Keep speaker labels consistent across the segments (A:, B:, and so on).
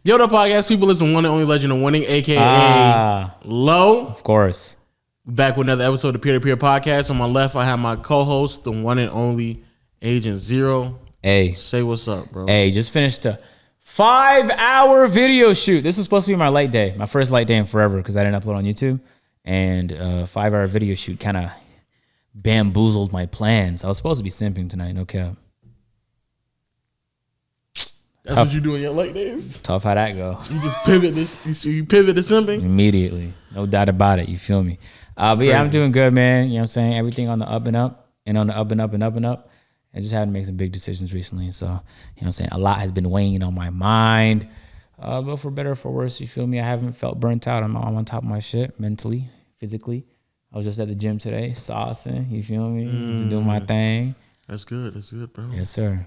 A: Yo, the podcast people, listen, one and only legend of winning, aka Low.
B: Of course.
A: Back with another episode of the Peer to Peer Podcast. On my left, I have my co-host, the one and only Agent Zero.
B: Hey.
A: Say what's up, bro.
B: Hey, just finished a 5-hour video shoot. This was supposed to be my light day, my first light day in forever because I didn't upload on YouTube. And a 5-hour video shoot kind of bamboozled my plans. I was supposed to be simping tonight, no cap.
A: That's what you do in your late days?
B: Tough how that go.
A: You just pivot this. You pivot to simping?
B: Immediately. No doubt about it. You feel me? But yeah, I'm doing good, man. You know what I'm saying? Everything on the up and up and on the up and up and up and up. I just had to make some big decisions recently. So, you know what I'm saying? A lot has been weighing on my mind. But for better or for worse, you feel me? I haven't felt burnt out. I'm on top of my shit mentally, physically. I was just at the gym today, saucing. You feel me? Just doing my thing.
A: That's good. That's good, bro.
B: Yes, sir.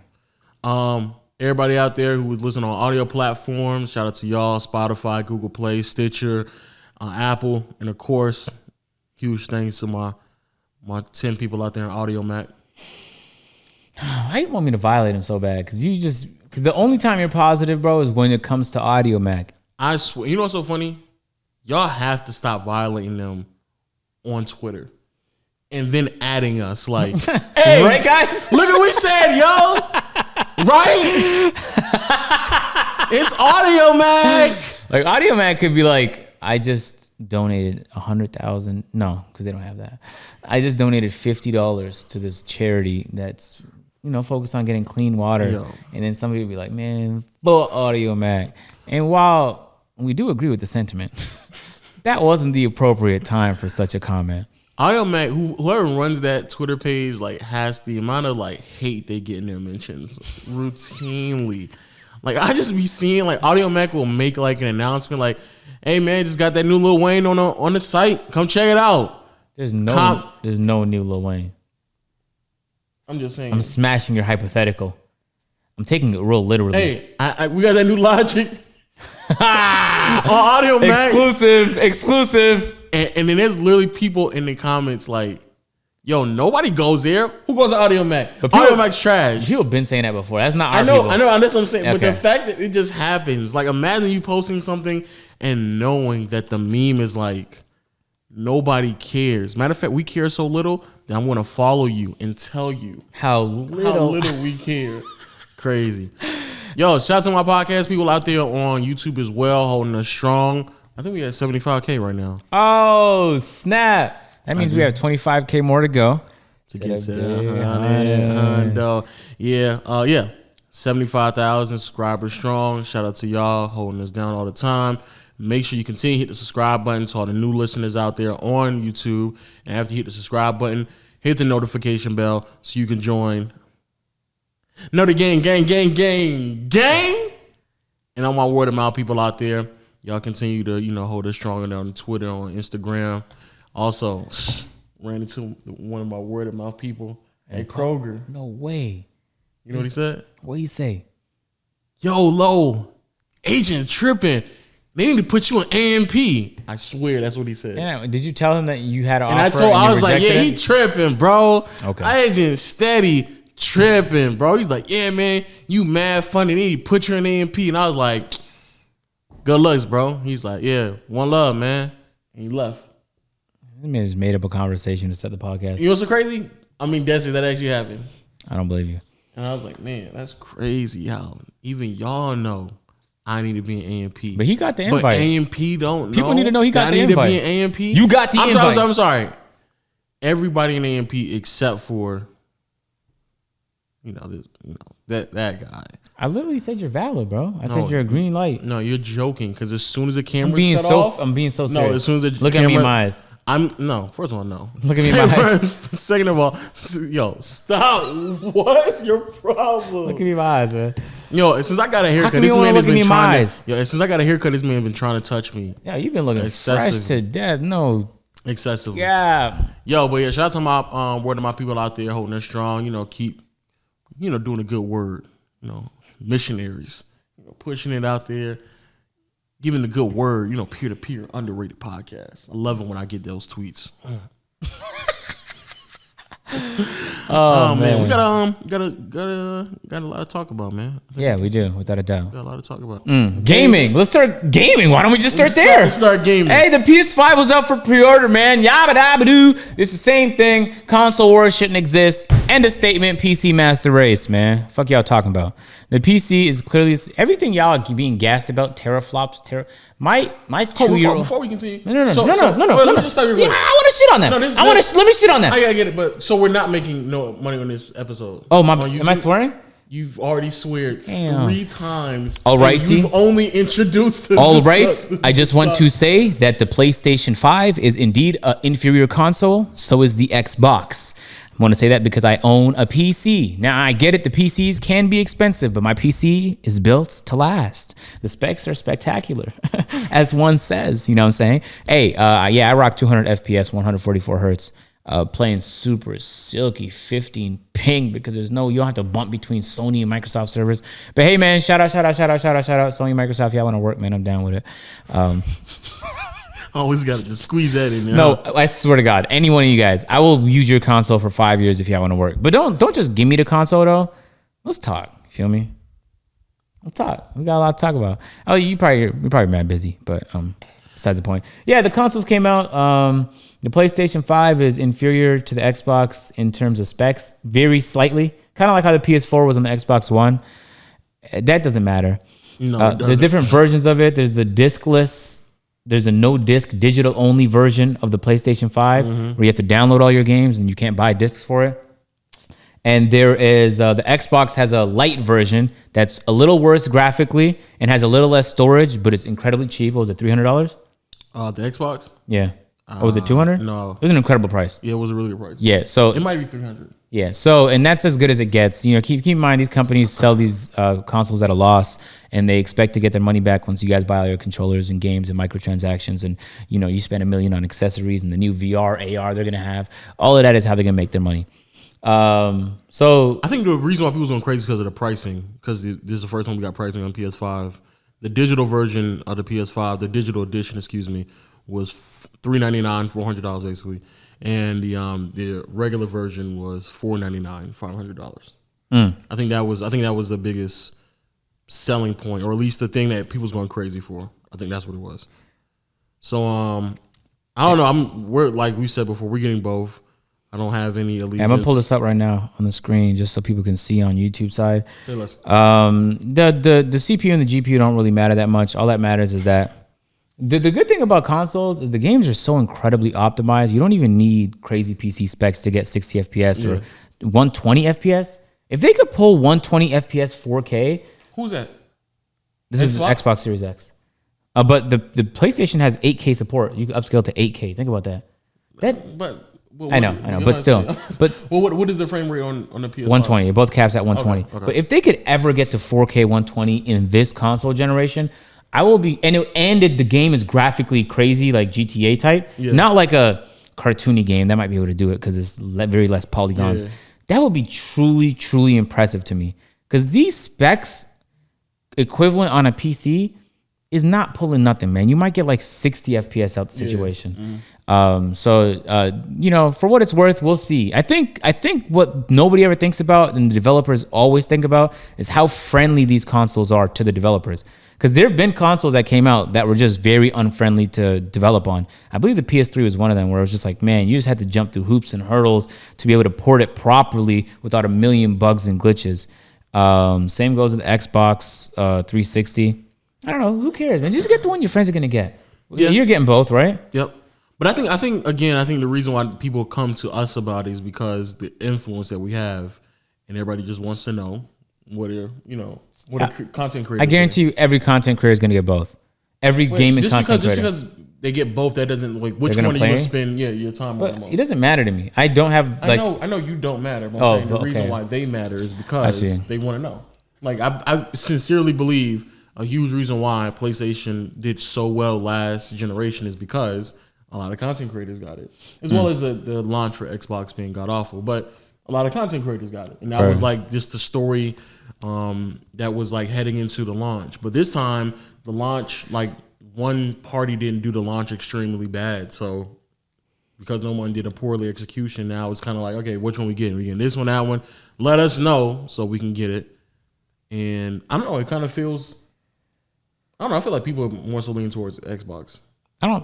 A: Everybody out there who was listening on audio platforms, shout out to y'all, Spotify, Google Play, Stitcher, Apple, and of course, huge thanks to my 10 people out there in Audio Mac.
B: Why you want me to violate him so bad? Because the only time you're positive, bro, is when it comes to Audio Mac.
A: I swear, you know what's so funny? Y'all have to stop violating them on Twitter and then adding us like, hey,
B: right, guys?
A: Look at what we said, yo. Right? It's Audio Mac.
B: Like Audio Mac could be like, I just donated 100,000. No, because they don't have that. I just donated $50 to this charity that's, focused on getting clean water.
A: Yo.
B: And then somebody would be like, man, full Audio Mac. And while we do agree with the sentiment, that wasn't the appropriate time for such a comment.
A: Audio Mac, whoever runs that Twitter page, like, has the amount of like hate they get in their mentions routinely. Like, I just be seeing like Audio Mac will make like an announcement like, "Hey man, just got that new Lil Wayne on the site. Come check it out."
B: There's no new Lil Wayne.
A: I'm just saying.
B: I'm smashing your hypothetical. I'm taking it real literally.
A: Hey, we got that new Logic on Audio Mac.
B: Exclusive.
A: And then there's literally people in the comments like, yo, nobody goes there. Who goes to Audio Mac? Audio Mac's trash.
B: People have been saying that before. That's not our
A: I know.
B: people.
A: That's what I'm saying.
B: Okay.
A: But the fact that it just happens, like imagine you posting something and knowing that the meme is like, nobody cares. Matter of fact, we care so little that I'm going to follow you and tell you
B: how little
A: we care. Crazy. Yo, shout out to my podcast people out there on YouTube as well, holding us strong. I think we at 75K right now.
B: Oh, snap. That means we have 25K more to go.
A: To get to the 100. Yeah. 75,000 subscribers strong. Shout out to y'all holding us down all the time. Make sure you continue to hit the subscribe button to all the new listeners out there on YouTube. And after you hit the subscribe button, hit the notification bell so you can join. Know the gang. And all my word of mouth people out there, y'all continue to, hold us stronger on Twitter, on Instagram. Also, ran into one of my word of mouth people at Kroger.
B: No way.
A: You know what he said?
B: What he say?
A: Yo, Low, agent tripping. They need to put you on AMP. I swear, that's what he said.
B: Yeah, did you tell him that you had an
A: and
B: offer?
A: I was like, yeah, he tripping, bro.
B: Okay.
A: Agent steady tripping, bro. He's like, yeah, man, you mad funny. They need to put you on AMP. And I was like, good looks, bro. He's like, yeah, one love, man. And he left.
B: This man just made up a conversation to start the podcast.
A: You know what's so crazy? I mean, that actually happened.
B: I don't believe you.
A: And I was like, man, that's crazy how even y'all know I need to be in AMP.
B: But he got the invite.
A: But AMP don't know.
B: People need to know he got the invite.
A: I need to be in AMP.
B: You got the invite.
A: I'm sorry. Everybody in AMP except for, that guy.
B: I literally said you're valid, bro. I said you're a green light.
A: No, you're joking because as soon as the camera's
B: I'm being so serious.
A: No, as soon as the
B: Look at me in my eyes.
A: First of all, no.
B: Look at me in my eyes.
A: Second of all, yo, stop. What's your problem?
B: Look at me in my eyes, man.
A: Yo, since I got a haircut, this man has been trying to. Yo, since I got a haircut, this man has been trying to touch me.
B: Yeah, you've been looking fresh to death. No.
A: Excessively.
B: Yeah.
A: Yo, but yeah, shout out to my word to my people out there holding us strong. Keep doing a good word. Missionaries. Pushing it out there. Giving the good word, peer-to-peer, underrated podcast. I love it when I get those tweets.
B: Oh
A: man, we
B: man.
A: got a lot to talk about, man.
B: Yeah, we do, without a doubt.
A: Got a lot to talk about.
B: Gaming. Let's start gaming. Why don't we just start there?
A: Let's start gaming.
B: Hey, the PS5 was up for pre-order, man. Yabba dabba doo. It's the same thing. Console wars shouldn't exist. End of statement. PC master race, man. Fuck y'all talking about. The PC is clearly everything y'all are being gassed about. Teraflops. My 2-year-old.
A: Before we continue,
B: No.
A: Let me just stop you.
B: Yeah, I want to shit on that. Let me shit on that.
A: I gotta get it, but so we're not making no money on this episode.
B: Oh my! Am I swearing?
A: You've already sweared 3 times.
B: All right,
A: you've only introduced.
B: All right, I just want to say that the PlayStation 5 is indeed an inferior console. So is the Xbox. I want to say that because I own a PC. Now, I get it. The PCs can be expensive, but my PC is built to last. The specs are spectacular, as one says. You know what I'm saying? Hey, yeah, I rock 200 FPS, 144 hertz. Playing super silky 15 ping because you don't have to bump between Sony and Microsoft servers. But hey, man, shout out, Sony, Microsoft. Y'all want to work, man? I'm down with it.
A: Always got to just squeeze that in there.
B: No, I swear to God, any one of you guys, I will use your console for 5 years if y'all want to work. But don't just give me the console though. Let's talk. You feel me? Let's talk. We got a lot to talk about. Oh, you're probably mad busy, but besides the point. Yeah, the consoles came out. The PlayStation 5 is inferior to the Xbox in terms of specs, very slightly. Kind of like how the PS4 was on the Xbox One. That doesn't matter.
A: No,
B: there's different versions of it. There's the discless. There's a no-disc, digital-only version of the PlayStation 5 where you have to download all your games and you can't buy discs for it. And there is the Xbox has a light version that's a little worse graphically and has a little less storage, but it's incredibly cheap. What was it, $300?
A: The Xbox?
B: Yeah. Or was it 200?
A: No.
B: It was an incredible price.
A: Yeah, it was a really good price.
B: Yeah, so
A: it might be 300.
B: Yeah, so and that's as good as it gets. You know, keep in mind these companies sell these consoles at a loss, and they expect to get their money back once you guys buy all your controllers and games and microtransactions, and you know you spend $1 million on accessories and the new VR, AR they're gonna have. All of that is how they're gonna make their money. So
A: I think the reason why people's going crazy is because of the pricing. Because this is the first time we got pricing on PS5. The digital version of the PS5, the digital edition, was $399, $400 basically. And the regular version was $499, $500. I think that was the biggest selling point, or at least the thing that people's going crazy for. I think that's what it was. So I don't know. We're like we said before, we're getting both. I don't have any allegiance.
B: I'm gonna pull this up right now on the screen just so people can see on YouTube side.
A: Say less.
B: The CPU and the GPU don't really matter that much. All that matters is that the good thing about consoles is the games are so incredibly optimized. You don't even need crazy PC specs to get 60 FPS or 120 FPS. If they could pull 120 FPS 4K,
A: who's that?
B: This is Xbox Series X. But the PlayStation has 8K support. You can upscale to 8K. Think about that. I know, but still.
A: What is the frame rate on the PS5?
B: 120. Both caps at 120.
A: Okay.
B: But if they could ever get to 4K 120 in this console generation, I will be. And the game is graphically crazy, like GTA type. Yeah. Not like a cartoony game. That might be able to do it because it's very less polygons. Yeah. That would be truly, truly impressive to me. Because these specs equivalent on a PC is not pulling nothing, man. You might get like 60 FPS out the situation. You know, for what it's worth, we'll see. I think what nobody ever thinks about and the developers always think about is how friendly these consoles are to the developers. Because there have been consoles that came out that were just very unfriendly to develop on. I believe the PS3 was one of them where it was just like, man, you just had to jump through hoops and hurdles to be able to port it properly without a million bugs and glitches. Same goes with the Xbox 360. I don't know. Who cares, man? Just get the one your friends are going to get. Yeah. You're getting both, right?
A: Yep. But I think the reason why people come to us about it is because the influence that we have, and everybody just wants to know what are content creators.
B: I guarantee you, every content creator is going to get both. Every gaming content creator.
A: Just because they get both, that doesn't like which one are you going to spend your time on the most.
B: It doesn't matter to me. I don't have like.
A: I know you don't matter. But I'm saying the reason why they matter is because they want to know. Like I sincerely believe a huge reason why PlayStation did so well last generation is because a lot of content creators got it, as well as the launch for Xbox being god awful. But a lot of content creators got it, and that was like just the story that was like heading into the launch. But this time, the launch, like one party didn't do the launch extremely bad, so because no one did a poorly execution. Now it's kind of like, okay, which one we getting? We getting this one, that one? Let us know so we can get it. And I don't know. It kind of feels. I don't know. I feel like people are more so leaning towards Xbox.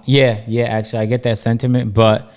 B: Yeah. Actually, I get that sentiment, but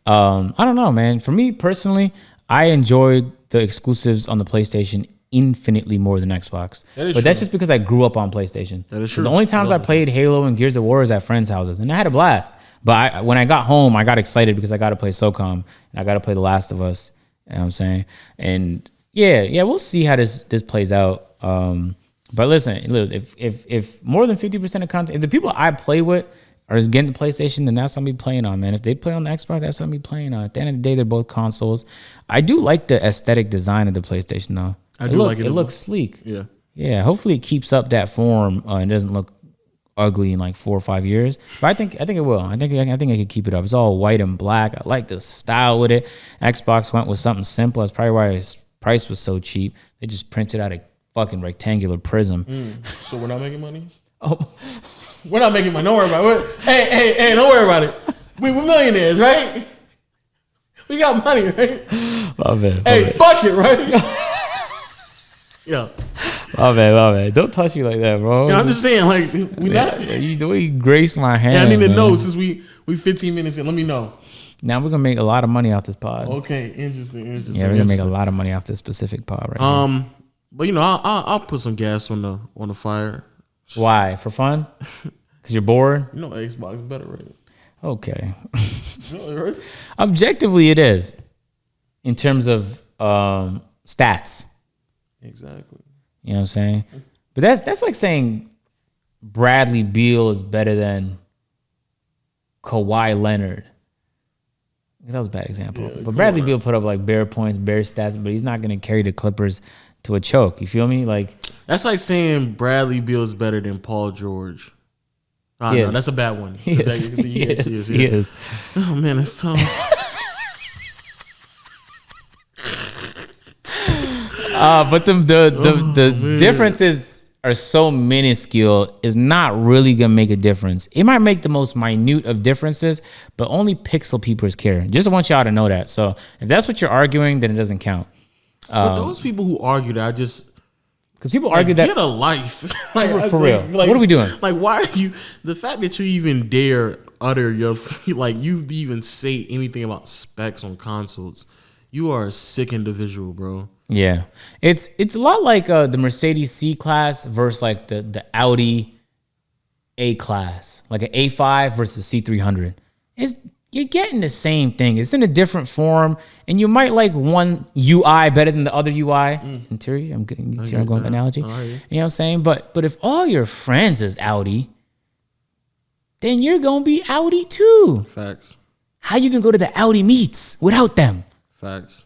B: I don't know, man. For me personally, I enjoy the exclusives on the PlayStation infinitely more than Xbox. But that's just because I grew up on PlayStation.
A: That is
B: So
A: true.
B: the only times I played Halo and Gears of War is at friends' houses, and I had a blast. But when I got home, I got excited because I got to play SOCOM and I got to play The Last of Us. You know what I'm saying? And yeah, we'll see how this plays out. But listen, look, if more than 50% of content, if the people I play with are getting the PlayStation, then that's something to be playing on, man. If they play on the Xbox, that's something to be playing on. At the end of the day, they're both consoles. I do like the aesthetic design of the PlayStation, though.
A: I do like it.
B: It looks sleek.
A: Yeah.
B: Hopefully, it keeps up that form and doesn't look ugly in like 4 or 5 years. But I think it will. I think I can keep it up. It's all white and black. I like the style with it. Xbox went with something simple. That's probably why its price was so cheap. They just printed out a fucking rectangular prism.
A: So we're not making money?
B: Oh.
A: We're not making money. Don't worry about it. Hey, don't worry about it. We're millionaires, right? We got money, right?
B: My bad.
A: Fuck it, right? Yeah.
B: My bad. Don't touch me like that, bro.
A: Yeah, I'm just saying, like, we not.
B: The way you grace my hand.
A: Yeah, I need to
B: man.
A: know since we 15 minutes in. Let me know.
B: Now we're gonna make a lot of money off this pod.
A: Okay, interesting.
B: Yeah, we're gonna make a lot of money off this specific pod right now.
A: But I'll put some gas on the fire.
B: Why? For fun? Because you're bored?
A: Xbox is better, right?
B: Okay.
A: Right?
B: Objectively, it is in terms of stats.
A: Exactly.
B: You know what I'm saying? But that's like saying Bradley Beal is better than Kawhi Leonard. That was a bad example.
A: Yeah,
B: but Bradley Beal put up like bare points, bare stats, but he's not going to carry the Clippers to a choke. You feel me? Like
A: that's like saying Bradley Beal is better than Paul George. No, that's a bad one.
B: He is.
A: Oh man, it's tough.
B: But the differences are so minuscule, is not really gonna make a difference. It might make the most minute of differences, but only pixel peepers care. Just want y'all to know that. So if that's what you're arguing, then it doesn't count.
A: But those people who argue that,
B: because people argue that
A: get a life.
B: for real. Like, what are we doing?
A: Like, why are you? The fact that you even dare utter your you even say anything about specs on consoles, you are a sick individual, bro.
B: Yeah, it's a lot like the Mercedes C-Class versus like the Audi A-Class, like an A5 versus C300. You're getting the same thing. It's in a different form, and you might like one UI better than the other UI. Interior, I'm going with the analogy. You know what I'm saying? But if all your friends is Audi, then you're gonna be Audi too.
A: Facts.
B: How you gonna go to the Audi meets without them?
A: Facts.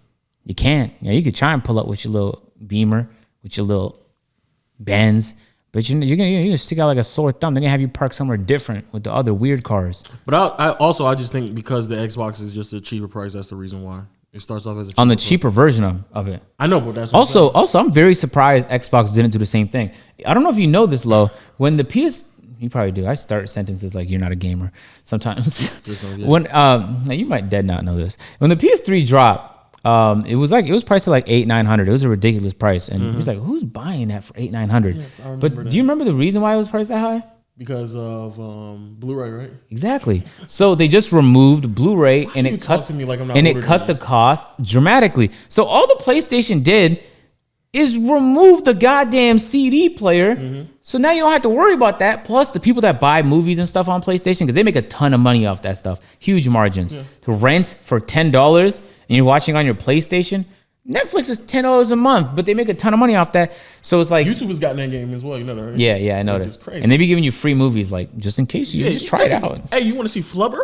B: You can't. Yeah, you could try and pull up with your little Beamer, with your little Benz, but you're gonna stick out like a sore thumb. They're gonna have you park somewhere different with the other weird cars.
A: But I just think because the Xbox is just a cheaper price, that's the reason why it starts off as a
B: on the cheaper version of it.
A: I know, but that's
B: also I'm very surprised Xbox didn't do the same thing. I don't know if you know this, Lo. When the you probably do. I start sentences like "you're not a gamer" sometimes. When now you might dead not know this. When the PS3 dropped. It was priced at like $800-900. It was a ridiculous price, and he was like, "Who's buying that for $800-900?" Yes, but do you remember the reason why it was priced that high?
A: Because of Blu-ray, right?
B: Exactly. So they just removed Blu-ray, and it cut the cost dramatically. So all the PlayStation did is remove the goddamn CD player. So now you don't have to worry about that. Plus, the people that buy movies and stuff on PlayStation, because they make a ton of money off that stuff, huge margins. To rent for $10. And you're watching on your PlayStation, Netflix is $10 a month, but they make a ton of money off that. So it's like
A: YouTube has gotten that game as well. You know that, right?
B: Yeah, I know that. Crazy. And they be giving you free movies, like just in case you just try it out.
A: Hey, you want to see Flubber?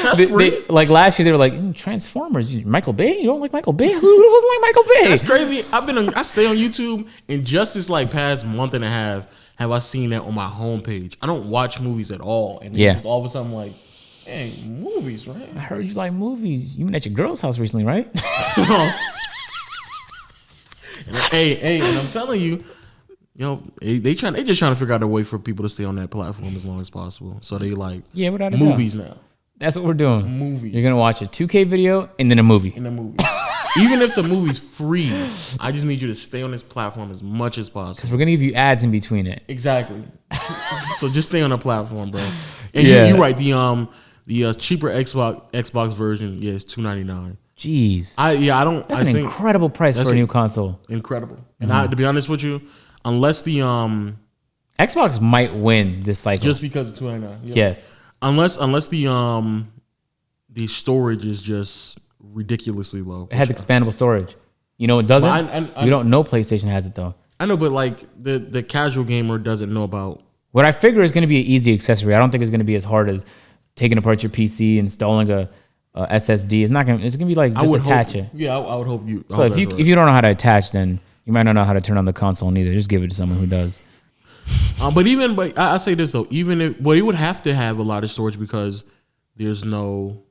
A: That's free.
B: Like last year, they were like Transformers. Michael Bay? You don't like Michael Bay? Who doesn't like Michael Bay?
A: That's crazy. I stay on YouTube, and just this like past month and a half have I seen that on my homepage. I don't watch movies at all, and just all of a sudden I'm like. Hey, movies, right?
B: I heard you like movies. You been at your girl's house recently, right?
A: Hey, and I'm telling you, they just trying to figure out a way for people to stay on that platform as long as possible. So they like
B: without a
A: movies
B: doubt.
A: now.
B: That's what we're doing.
A: Movies.
B: You're gonna watch a 2K video and then a movie.
A: In the movie. Even if the movie's free, I just need you to stay on this platform as much as possible.
B: Because we're gonna give you ads in between it.
A: Exactly. So just stay on the platform, bro. And
B: Yeah.
A: you're right. The cheaper Xbox version, yeah, it's $299.
B: Jeez.
A: That's
B: an incredible price for a new console.
A: Incredible. And to be honest with you, unless the
B: Xbox might win this cycle.
A: just because of $299. Yep.
B: Yes.
A: Unless the storage is just ridiculously low.
B: It has expandable storage. You know it doesn't?
A: But
B: We don't know PlayStation has it though.
A: I know, but like the casual gamer doesn't know about.
B: What I figure is going to be an easy accessory. I don't think it's going to be as hard as taking apart your PC, installing a SSD. It's not going. It's going to be like just attach it.
A: Yeah, I would hope you.
B: So if you don't know how to attach, then you might not know how to turn on the console neither. Just give it to someone who does.
A: But I say this though, it would have to have a lot of storage because there's no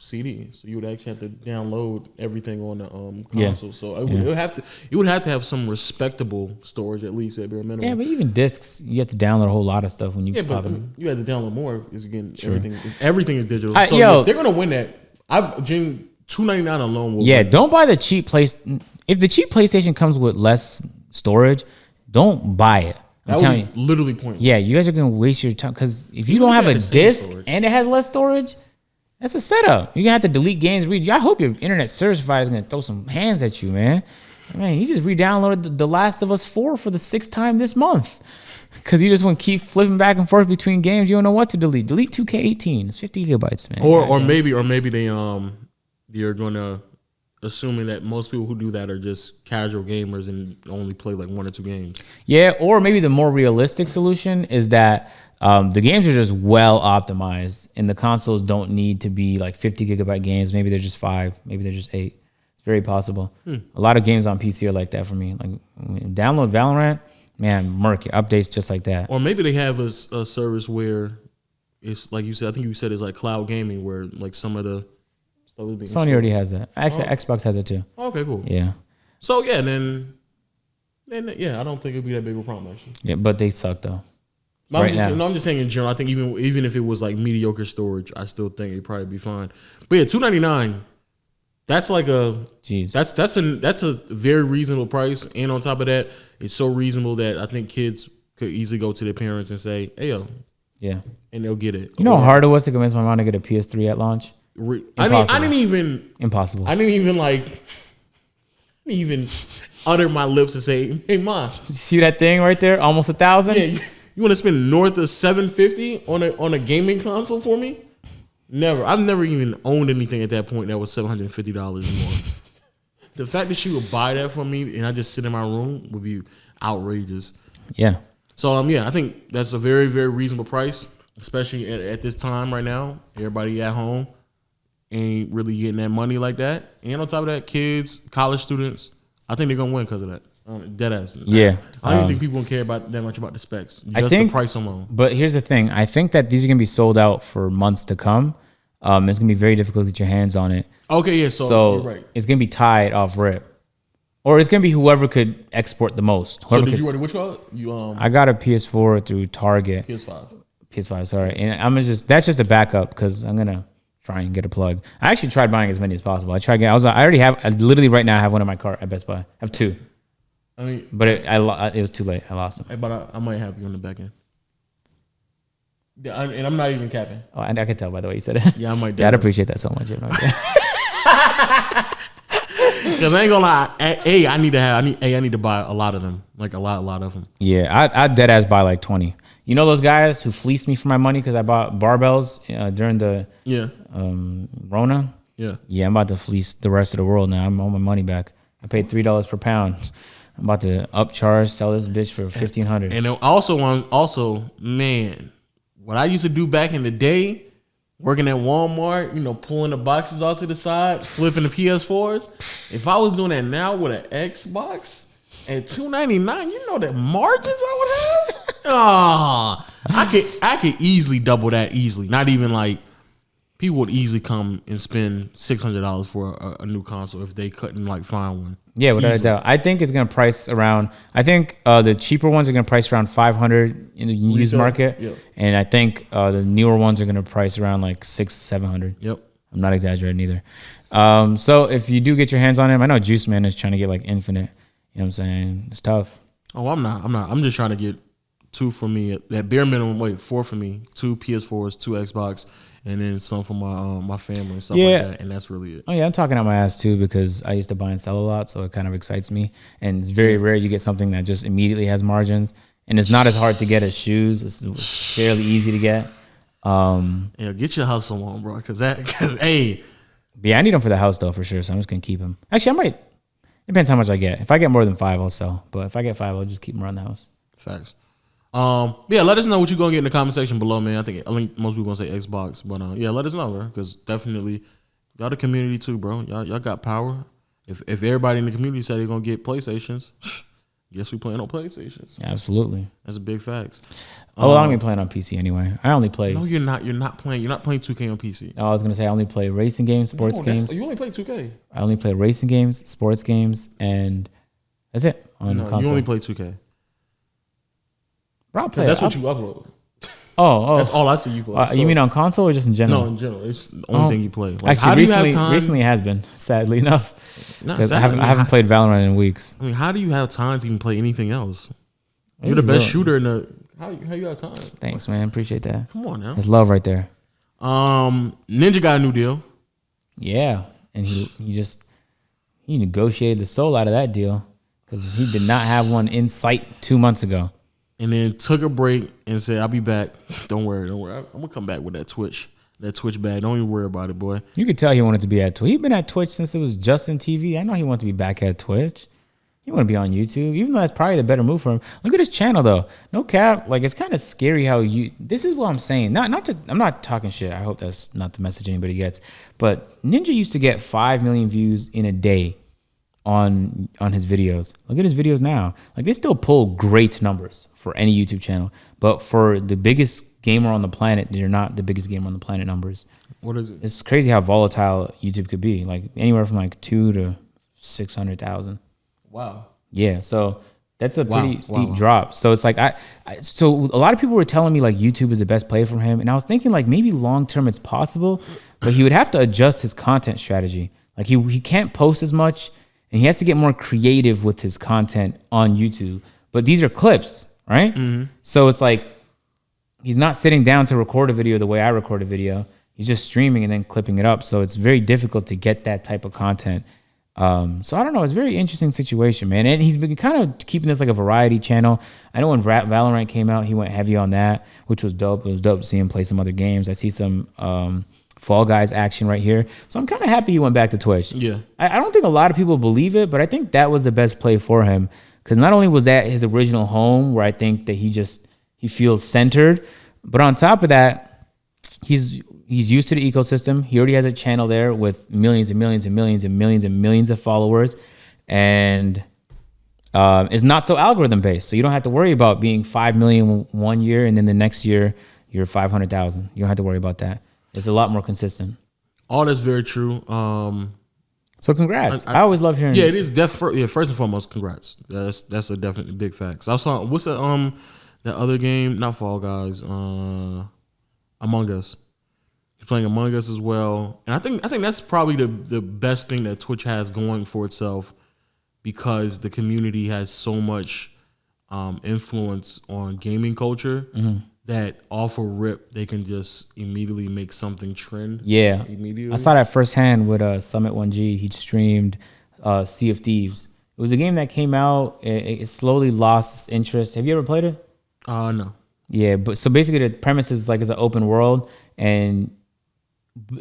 A: CD, so you would actually have to download everything on the console.
B: Yeah.
A: So it would have to have some respectable storage at least at bare minimum.
B: Yeah, but even discs, you have to download a whole lot of stuff when you pop it.
A: You have to download more because again,
B: Sure.
A: everything is digital. So
B: yo,
A: they're gonna win that. Jim, $299 alone will.
B: Yeah,
A: win.
B: don't buy the cheap place. If the cheap PlayStation comes with less storage, don't buy it. I'm
A: That
B: telling you.
A: would be literally pointless.
B: Yeah, you guys are gonna waste your time because if you
A: Even
B: don't
A: if
B: have
A: it
B: a
A: had the same
B: disc
A: storage.
B: and it has less storage, that's a setup. You're gonna have to delete games. I hope your internet service provider is gonna throw some hands at you, man. Man, you just re-downloaded The Last of Us 4 for the 6th time this month because you just want to keep flipping back and forth between games. You don't know what to delete. Delete 2K18. It's 50 gigabytes, man.
A: Or maybe they're gonna assuming that most people who do that are just casual gamers and only play like 1 or 2 games.
B: Yeah, or maybe the more realistic solution is that the games are just well optimized, and the consoles don't need to be like 50 gigabyte games. Maybe they're just 5, maybe they're just 8. It's very possible. A lot of games on PC are like that for me. Like download Valorant, man, murk it, updates just like that.
A: Or maybe they have a service where it's like you said. I think you said it's like cloud gaming, where like some of the stuff is being
B: Sony
A: installed.
B: already has that. Actually, Xbox has it too.
A: Okay, cool.
B: Yeah,
A: So yeah, then yeah, I don't think it'd be that big of a problem actually.
B: yeah, but they suck though.
A: I'm just saying in general. I think even if it was like mediocre storage, I still think it'd probably be fine. But yeah, $299. That's like
B: Jeez.
A: That's a very reasonable price, and on top of that, it's so reasonable that I think kids could easily go to their parents and say, "Hey yo,"
B: Yeah.
A: and they'll get it.
B: You know how hard it was to convince my mom to get a PS3 at launch?
A: I didn't
B: Impossible.
A: even utter my lips and say, "Hey mom,
B: You see that thing right there? Almost 1,000?
A: yeah, you want to spend north of $750 on a gaming console for me?" Never. I've never even owned anything at that point that was $750 more. The fact that she would buy that for me and I just sit in my room would be outrageous.
B: Yeah.
A: So yeah, I think that's a very, very reasonable price, especially at this time right now. Everybody at home ain't really getting that money like that. And on top of that, kids, college students, I think they're gonna win because of that. Deadass.
B: Yeah.
A: I don't even think people don't care about that much about the specs. Just
B: I think
A: the price alone.
B: But here's the thing. I think that these are going to be sold out for months to come. It's going to be very difficult to get your hands on it.
A: Okay, yeah. So you're right.
B: It's going to be tied off rip. Or it's going to be whoever could export the most.
A: So
B: Whoever
A: did
B: could
A: you order which one?
B: I got a PS4 through Target. PS5, sorry. And that's just a backup because I'm going to try and get a plug. I actually tried buying as many as possible. I literally right now I have one in my cart at Best Buy. I have 2.
A: I mean,
B: But it was too late. I lost them.
A: hey, but I might have you on the back end. Yeah, and I'm not even capping.
B: Oh, and I could tell by the way you said it.
A: Yeah, I might.
B: Yeah, I'd appreciate that so much.
A: Because I ain't gonna lie. I need to buy a lot of them. Like a lot of them.
B: Yeah, I dead ass buy like 20. You know those guys who fleeced me for my money because I bought barbells during the Rona?
A: Yeah.
B: Yeah, I'm about to fleece the rest of the world now. I'm on my money back. I paid $3 per pound. I'm about to upcharge, sell this bitch for $1,500.
A: And also, man, what I used to do back in the day, working at Walmart, pulling the boxes off to the side, flipping the PS4s. If I was doing that now with an Xbox at $299, you know the margins I would have. I could easily double that easily. Not even like people would easily come and spend $600 for a new console if they couldn't like find one.
B: Yeah, without a doubt. I think it's gonna price around. I think the cheaper ones are gonna price around $500 in the used market, and I think the newer ones are gonna price around like $600-700.
A: Yep,
B: I'm not exaggerating either. So if you do get your hands on him, I know Juice Man is trying to get like Infinite. You know what I'm saying? It's tough.
A: Oh, I'm not. I'm just trying to get 2 for me at bare minimum. Wait, 4 for me. 2 PS4s, 2 Xbox, and then some for my family and stuff like that. And that's really it.
B: Oh yeah, I'm talking out my ass too because I used to buy and sell a lot, so it kind of excites me. And it's very rare you get something that just immediately has margins, and it's not as hard to get as shoes. It's fairly easy to get.
A: Yeah, get your hustle on, bro. Cause hey.
B: But yeah, I need them for the house though for sure. So I'm just gonna keep them. Actually, I might. Depends how much I get. If I get more than 5, I'll sell. But if I get 5, I'll just keep them around the house.
A: Facts. Yeah, let us know what you're gonna get in the comment section below, man. I think most people gonna say Xbox, but yeah, let us know, bro. Because definitely, y'all the community too, bro. Y'all got power. If everybody in the community said they're gonna get PlayStations, guess we playing on PlayStations.
B: Absolutely,
A: that's a big fact.
B: Oh, I don't even playing on PC anyway. I only play.
A: No, you're not. You're not playing 2K on PC.
B: Oh, I was gonna say I only play racing games, sports games.
A: You only play 2K.
B: I only play racing games, sports games, and that's it on the console.
A: You only play 2K.
B: Bro,
A: that's what you upload.
B: Oh,
A: that's all I see you play.
B: You mean on console or just in general?
A: No, in general. It's the only thing you play. Like,
B: actually, recently it has been, sadly enough. I haven't played Valorant in weeks.
A: I mean, how do you have time to even play anything else? You're the best shooter in the. How you have time?
B: Thanks, man. Appreciate that.
A: Come on now.
B: It's love right there.
A: Ninja got a new deal.
B: Yeah, and he negotiated the soul out of that deal because he did not have one in sight 2 months ago.
A: And then took a break and said, "I'll be back. Don't worry. I'm gonna come back with that Twitch bag. Don't even worry about it, boy."
B: You could tell he wanted to be at Twitch. He'd been at Twitch since it was Justin TV. I know he wanted to be back at Twitch. He want to be on YouTube, even though that's probably the better move for him. Look at his channel though. No cap. Like it's kind of scary how this is what I'm saying. I'm not talking shit. I hope that's not the message anybody gets. But Ninja used to get 5 million views in a day on his videos. Look at his videos now. Like they still pull great numbers for any YouTube channel. But for the biggest gamer on the planet, they're not the biggest gamer on the planet numbers.
A: What is it?
B: It's crazy how volatile YouTube could be. Like anywhere from like 2 to 600,000.
A: Wow.
B: Yeah, so that's a pretty steep drop. So it's like so a lot of people were telling me like YouTube is the best play for him, and I was thinking like maybe long term it's possible, but he would have to adjust his content strategy. Like he can't post as much, and he has to get more creative with his content on YouTube. But these are clips, right? Mm-hmm. So it's like he's not sitting down to record a video the way I record a video. He's just streaming and then clipping it up. So it's very difficult to get that type of content. So I don't know. It's a very interesting situation, man. And he's been kind of keeping this like a variety channel. I know when Valorant came out, he went heavy on that, which was dope. It was dope to see him play some other games. I see some Fall Guys action right here. So I'm kind of happy he went back to Twitch.
A: Yeah.
B: I don't think a lot of people believe it, but I think that was the best play for him. Because not only was that his original home where I think that he feels centered, but on top of that, he's used to the ecosystem. He already has a channel there with millions and millions and millions and millions and millions of followers, and it's not so algorithm based. So you don't have to worry about being 5 million one year and then the next year you're 500,000. You don't have to worry about that. It's a lot more consistent.
A: All that's very true.
B: So congrats. I always love hearing.
A: Yeah, it is. First and foremost, congrats. That's a definitely big fact. So I saw what's that other game? Not Fall Guys. Among Us. He's playing Among Us as well, and I think that's probably the best thing that Twitch has going for itself, because the community has so much influence on gaming culture that off a rip they can just immediately make something trend.
B: Yeah,
A: immediately.
B: I saw that firsthand with Summit 1G. He streamed Sea of Thieves. It was a game that came out. It slowly lost its interest. Have you ever played it?
A: No.
B: Yeah, but so basically the premise is like it's an open world, and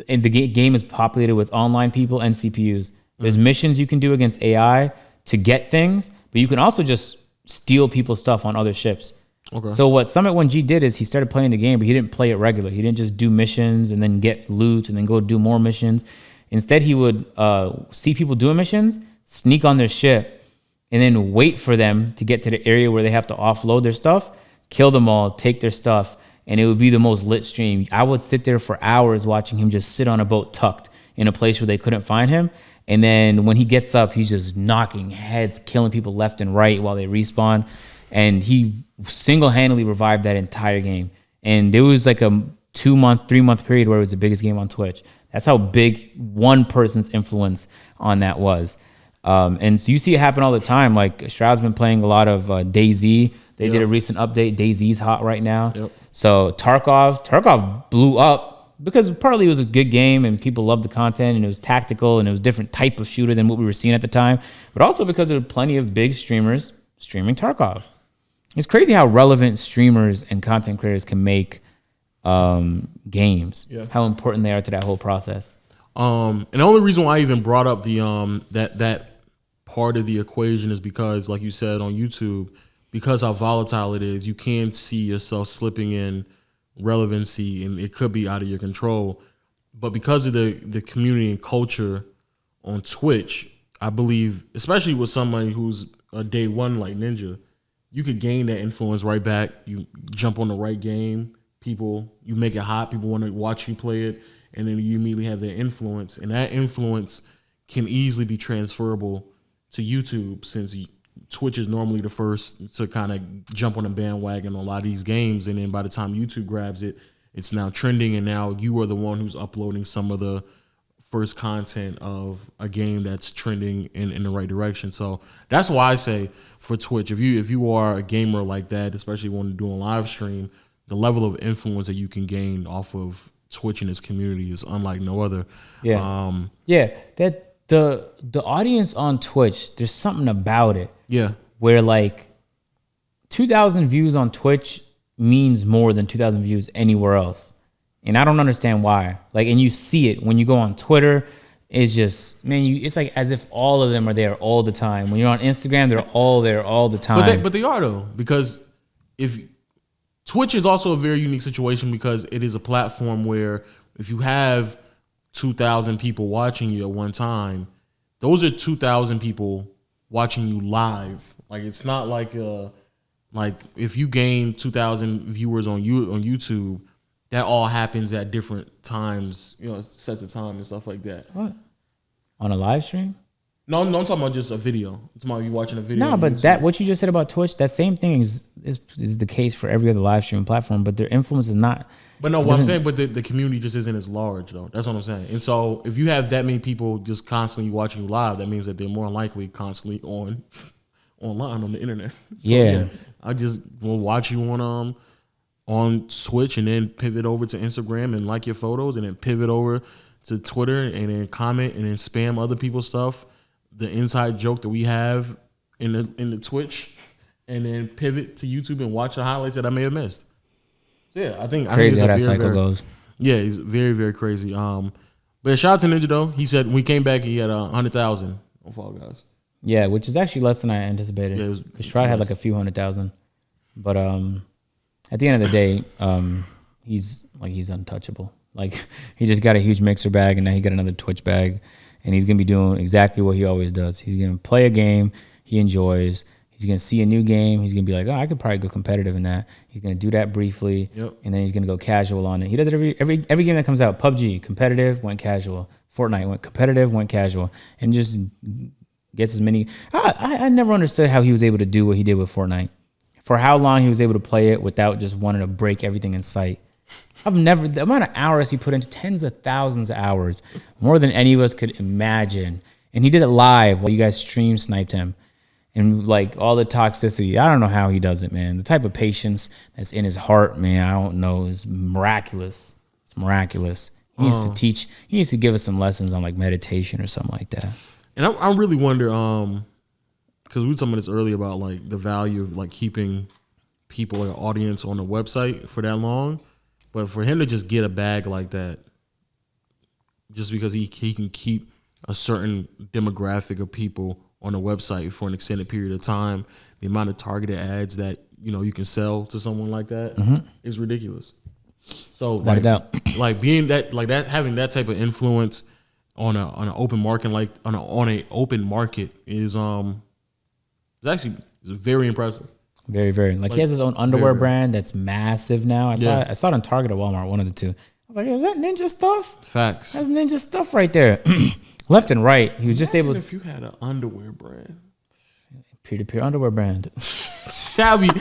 B: the game is populated with online people and CPUs. There's missions you can do against AI to get things, but you can also just steal people's stuff on other ships. Okay. So what Summit 1G did is he started playing the game, but he didn't play it regular. He didn't just do missions and then get loot and then go do more missions. Instead, he would see people doing missions, sneak on their ship, and then wait for them to get to the area where they have to offload their stuff, kill them all, take their stuff, and it would be the most lit stream. I would sit there for hours watching him just sit on a boat tucked in a place where they couldn't find him. And then when he gets up, he's just knocking heads, killing people left and right while they respawn. And he single-handedly revived that entire game. And there was like a 2-month, 3-month period where it was the biggest game on Twitch. That's how big one person's influence on that was. And so you see it happen all the time. Like Stroud's been playing a lot of DayZ. They did a recent update. DayZ's hot right now.
A: Yep.
B: So Tarkov blew up because partly it was a good game and people loved the content and it was tactical and it was a different type of shooter than what we were seeing at the time. But also because there were plenty of big streamers streaming Tarkov. It's crazy how relevant streamers and content creators can make games. Yeah. How important they are to that whole process.
A: And the only reason why I even brought up the that part of the equation is because, like you said on YouTube, because how volatile it is, you can see yourself slipping in relevancy, and it could be out of your control. But because of the community and culture on Twitch, I believe, especially with somebody who's a day one like Ninja, you could gain that influence right back. You jump on the right game, you make it hot, people want to watch you play it, and then you immediately have that influence. And that influence can easily be transferable to YouTube, since Twitch is normally the first to kind of jump on a bandwagon on a lot of these games. And then by the time YouTube grabs it, it's now trending, and now you are the one who's uploading some of the first content of a game that's trending in the right direction. So that's why I say for Twitch, if you are a gamer like that, especially when you're doing a live stream, the level of influence that you can gain off of Twitch and its community is unlike no other.
B: Yeah. That the audience on Twitch, there's something about it.
A: Yeah.
B: Where like 2,000 views on Twitch means more than 2,000 views anywhere else. And I don't understand why. Like, and you see it when you go on Twitter. It's just, man, it's like as if all of them are there all the time. When you're on Instagram, they're all there all the time.
A: But they are though, because if Twitch is also a very unique situation, because it is a platform where if you have 2,000 people watching you at one time, those are 2,000 people watching you live. Like, it's not like if you gain 2,000 viewers on YouTube, that all happens at different times, sets of time and stuff like that.
B: What? On a live stream?
A: No, I'm talking about just a video. I'm talking about you watching a video.
B: No, but what you just said about Twitch, that same thing is the case for every other live stream platform, but their influence is not.
A: But no, what I'm saying, but the community just isn't as large, though. That's what I'm saying. And so if you have that many people just constantly watching you live, that means that they're more likely constantly online on the internet. So,
B: yeah.
A: I just will watch you on Twitch and then pivot over to Instagram and like your photos, and then pivot over to Twitter and then comment and then spam other people's stuff. The inside joke that we have in the Twitch, and then pivot to YouTube and watch the highlights that I may have missed. So yeah, I think
B: crazy how that cycle goes.
A: Yeah, it's very, very crazy. But shout out to Ninja though. He said when he came back, he had 100,000 on Fall Guys.
B: Yeah, which is actually less than I anticipated. Yeah, because Stride had like a few 100,000. But at the end of the day, he's untouchable. Like, he just got a huge mixer bag, and now he got another Twitch bag, and he's gonna be doing exactly what he always does. He's gonna play a game he enjoys. He's gonna see a new game. He's gonna be like, oh, I could probably go competitive in that. He's gonna do that briefly, and then he's gonna go casual on it. He does it every game that comes out. PUBG competitive, went casual. Fortnite went competitive, went casual, and just gets as many. I never understood how he was able to do what he did with Fortnite. For how long he was able to play it without just wanting to break everything in sight. The amount of hours he put into, tens of thousands of hours, more than any of us could imagine. And he did it live while you guys stream sniped him. And like all the toxicity, I don't know how he does it, man. The type of patience that's in his heart, man, I don't know, is miraculous. It's miraculous. He needs to teach, he needs to give us some lessons on like meditation or something like that.
A: And I really wonder, because we were talking about this earlier about like the value of like keeping people, like an audience on the website for that long. But for him to just get a bag like that, just because he can keep a certain demographic of people on the website for an extended period of time, the amount of targeted ads that you can sell to someone like that is ridiculous. So like being that, like that, having that type of influence on an open market, like on an open market is actually very impressive.
B: Very, very. Like he has his own underwear
A: very.
B: brand that's massive now. I
A: Yeah.
B: saw it on Target or Walmart, one of the two. I was like, is that ninja stuff?
A: Facts.
B: That's ninja stuff right there. Left and right. He was just
A: Imagine
B: able to
A: if you had an underwear brand.
B: peer-to-peer underwear brand.
A: That'd be,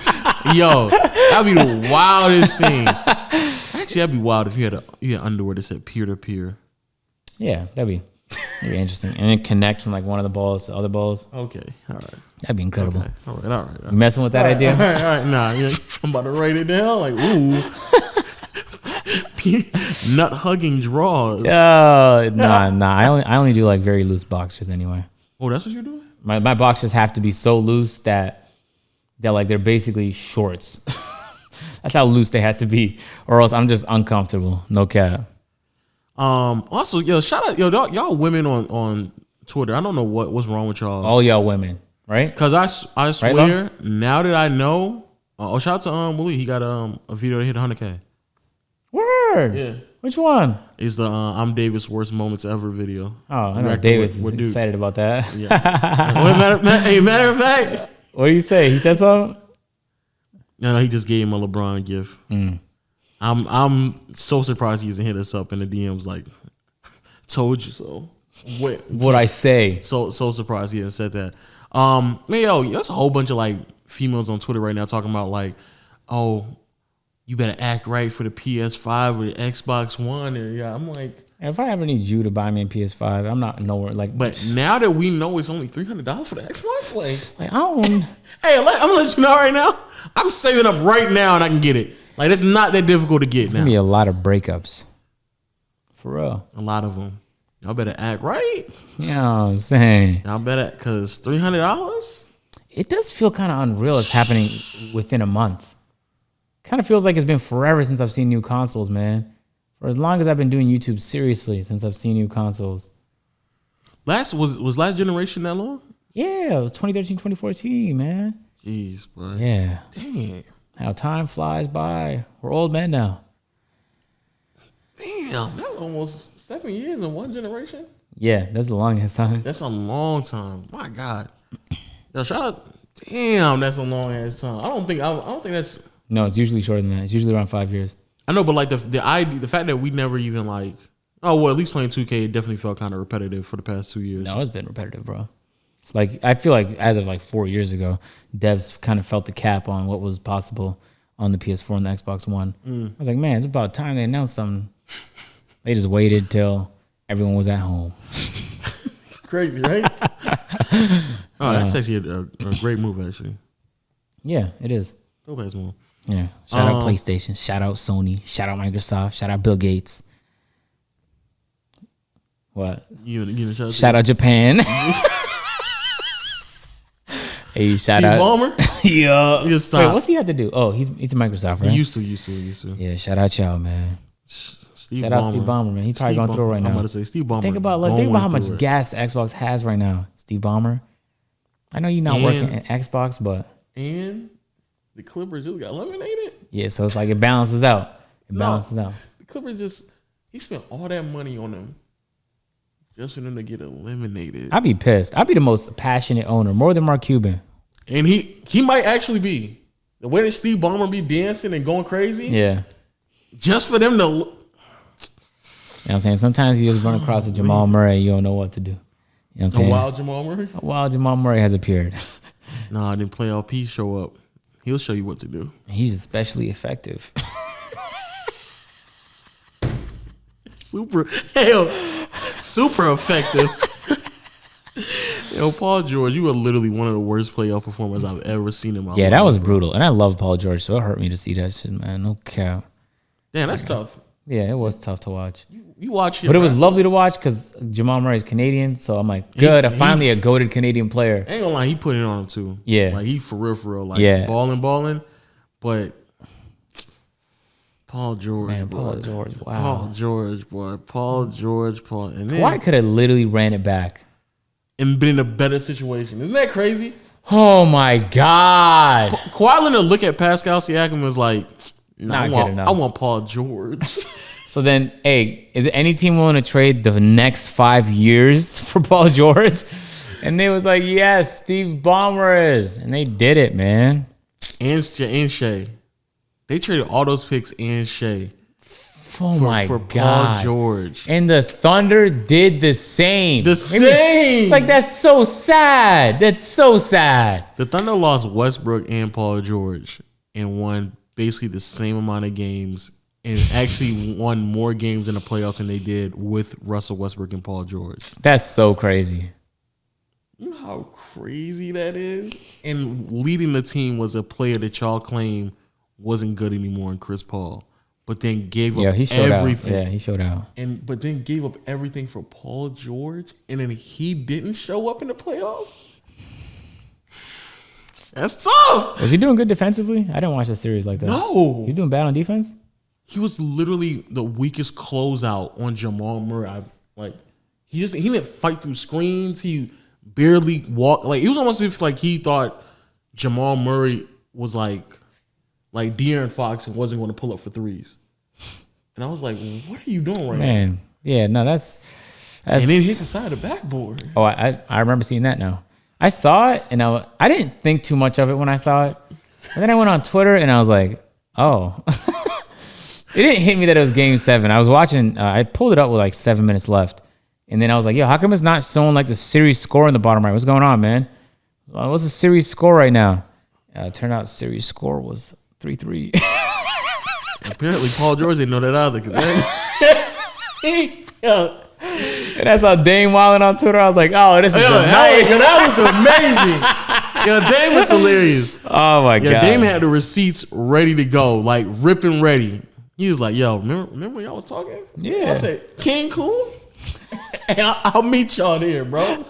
A: yo, that'd be the wildest thing. Actually, that'd be wild if you had underwear that said peer to peer.
B: Yeah, that'd be interesting. And then connect from like one of the balls to other balls.
A: Okay, all right.
B: That'd be incredible.
A: Okay. All right.
B: You messing with that idea?
A: All right. Nah, I'm about to write it down. Like, ooh. Nut hugging draws.
B: Nah. I only do like very loose boxers anyway.
A: Oh, that's what you're doing?
B: My boxers have to be so loose that like they're basically shorts. That's how loose they have to be, or else I'm just uncomfortable. No cap.
A: Also, yo, shout out, yo, y'all women on Twitter. I don't know what's wrong with y'all.
B: All y'all women, right?
A: Cause I swear,
B: Right,
A: now that I know, shout out to Malik. He got a video that hit 100K.
B: Word.
A: Yeah.
B: Which one?
A: It's the I'm Davis worst moments ever video.
B: Oh, I know
A: Reacting
B: Davis
A: with
B: is
A: dude.
B: excited about that.
A: Yeah. matter of fact,
B: What do you say? He said something?
A: no, he just gave him a LeBron gift. I'm so surprised he hasn't hit us up in the DMs like, told you so.
B: What I say?
A: So surprised he hasn't said that. Man, yo, there's a whole bunch of like females on Twitter right now talking about like, oh, you better act right for the PS5 or the Xbox One. And yeah, I'm like,
B: If I ever need you to buy me a PS5, I'm not nowhere like.
A: but now that we know it's only $300 for the Xbox,
B: I don't.
A: hey, I'm gonna let you know right now. I'm saving up right now and I can get it. Like it's not that difficult to get
B: It's
A: now.
B: gonna be a lot of breakups. For real.
A: A lot of them. Y'all better act right.
B: You know what I'm saying?
A: Y'all better, cause $300.
B: It does feel kind of unreal. It's happening within a month. Kind of feels like it's been forever since I've seen new consoles, man. For as long as I've been doing YouTube seriously, since I've seen new consoles.
A: Was last generation that long?
B: Yeah, it was 2013, 2014, man.
A: Jeez, boy.
B: Yeah.
A: Damn.
B: How time flies by. We're old men now.
A: Damn. That's almost 7 years in one generation.
B: Yeah, that's the longest time.
A: That's a long time. My God. Yo, shout out. Damn, that's a long ass time. I don't think that's.
B: No, it's usually shorter than that. It's usually around 5 years.
A: I know, but like the fact that we never even like. Oh well, at least playing 2K definitely felt kind of repetitive for the past 2 years.
B: No, it's been repetitive, bro. It's like I feel like as of like 4 years ago, devs kind of felt the cap on what was possible on the PS4 and the Xbox One. I was like, man, it's about time they announced something. They just waited till everyone was at home.
A: Crazy, right? Oh, that's actually a great move, actually.
B: Yeah, it is.
A: Dope ass move.
B: Yeah. Shout out PlayStation. Shout out Sony. Shout out Microsoft. Shout out Bill Gates. What?
A: You know,
B: Shout out Japan. Hey, shout
A: Steve
B: out.
A: Ballmer?
B: Yeah.
A: You just stop.
B: Wait, what's he have to do? Oh, he's a Microsoft, right?
A: Used to.
B: Yeah, shout out y'all, man.
A: Steve
B: Shout out Steve Ballmer, man. He probably going through it right
A: I'm
B: now.
A: about to say Steve Ballmer.
B: Think about how much gas the Xbox has right now, Steve Ballmer. I know you're not working at Xbox, but
A: and the Clippers just got eliminated.
B: yeah, so it's like it balances out.
A: The Clippers he spent all that money on them just for them to get eliminated.
B: I'd be pissed. I'd be the most passionate owner, more than Mark Cuban.
A: And he might actually be. The way that Steve Ballmer be dancing and going crazy.
B: Yeah.
A: Just for them to.
B: You know what I'm saying? Sometimes you just run across a Jamal Murray, you don't know what to do. You know what I'm saying?
A: A wild Jamal Murray?
B: A wild Jamal Murray has appeared.
A: Nah, then playoff P show up. He'll show you what to do.
B: He's especially effective.
A: Super effective. Yo, Paul George, you were literally one of the worst playoff performers I've ever seen in my life.
B: Yeah, that was brutal. And I love Paul George, so it hurt me to see that shit, man. No cap.
A: Damn, that's tough.
B: Yeah, it was tough to watch.
A: You watch it,
B: But it was lovely to watch because Jamal Murray is Canadian, so I'm like, good. Finally a goated Canadian player.
A: Ain't gonna lie, he put it on him too.
B: Yeah.
A: Like he for real. Like
B: Yeah.
A: balling. But Paul George,
B: Man,
A: boy.
B: Paul George, wow.
A: Paul George, boy. Paul George. And then
B: Kawhi could have literally ran it back.
A: and been in a better situation. Isn't that crazy?
B: Oh my God.
A: Kawhi Leonard look at Pascal Siakam and was like, nah,
B: Not good enough.
A: I want Paul George.
B: So then, hey, is any team willing to trade the next 5 years for Paul George? And they was like, yes, Steve Ballmer is. And they did it, man.
A: and Shea. They traded all those picks and Shea.
B: Oh my
A: for
B: God.
A: Paul George.
B: And the Thunder did the same.
A: Same.
B: It's like, that's so sad. That's so sad.
A: The Thunder lost Westbrook and Paul George and won basically the same amount of games and actually won more games in the playoffs than they did with Russell Westbrook and Paul George.
B: That's so crazy.
A: You know how crazy that is? And leading the team was a player that y'all claim wasn't good anymore in Chris Paul, but then gave up everything.
B: Yeah, he showed out.
A: But then gave up everything for Paul George, and then he didn't show up in the playoffs? That's tough.
B: Was he doing good defensively? I didn't watch the series like that.
A: No.
B: He's doing bad on defense?
A: He was literally the weakest closeout on Jamal Murray. He didn't fight through screens. He barely walked. Like, it was almost as if like he thought Jamal Murray was like De'Aaron Fox and wasn't going to pull up for threes. And I was like, what are you doing right now?
B: Man, yeah, no, that's
A: And then hit the side of the backboard.
B: Oh, I remember seeing that now. I saw it and I didn't think too much of it when I saw it. And then I went on Twitter and I was like, oh. It didn't hit me that it was game 7. I was watching, I pulled it up with like 7 minutes left. And then I was like, yo, how come it's not showing like the series score in the bottom right? What's going on, man? What's the series score right now? It turned out series score was 3-3.
A: Apparently, Paul George didn't know that either.
B: And that's how Dame wilding on Twitter. I was like, oh, this is nice.
A: That was amazing. Dame was hilarious.
B: Oh, my God.
A: Dame had the receipts ready to go, like ripping ready. He was like, yo, remember when y'all was talking?
B: Yeah.
A: I said, Cancun? And I'll meet y'all there, bro.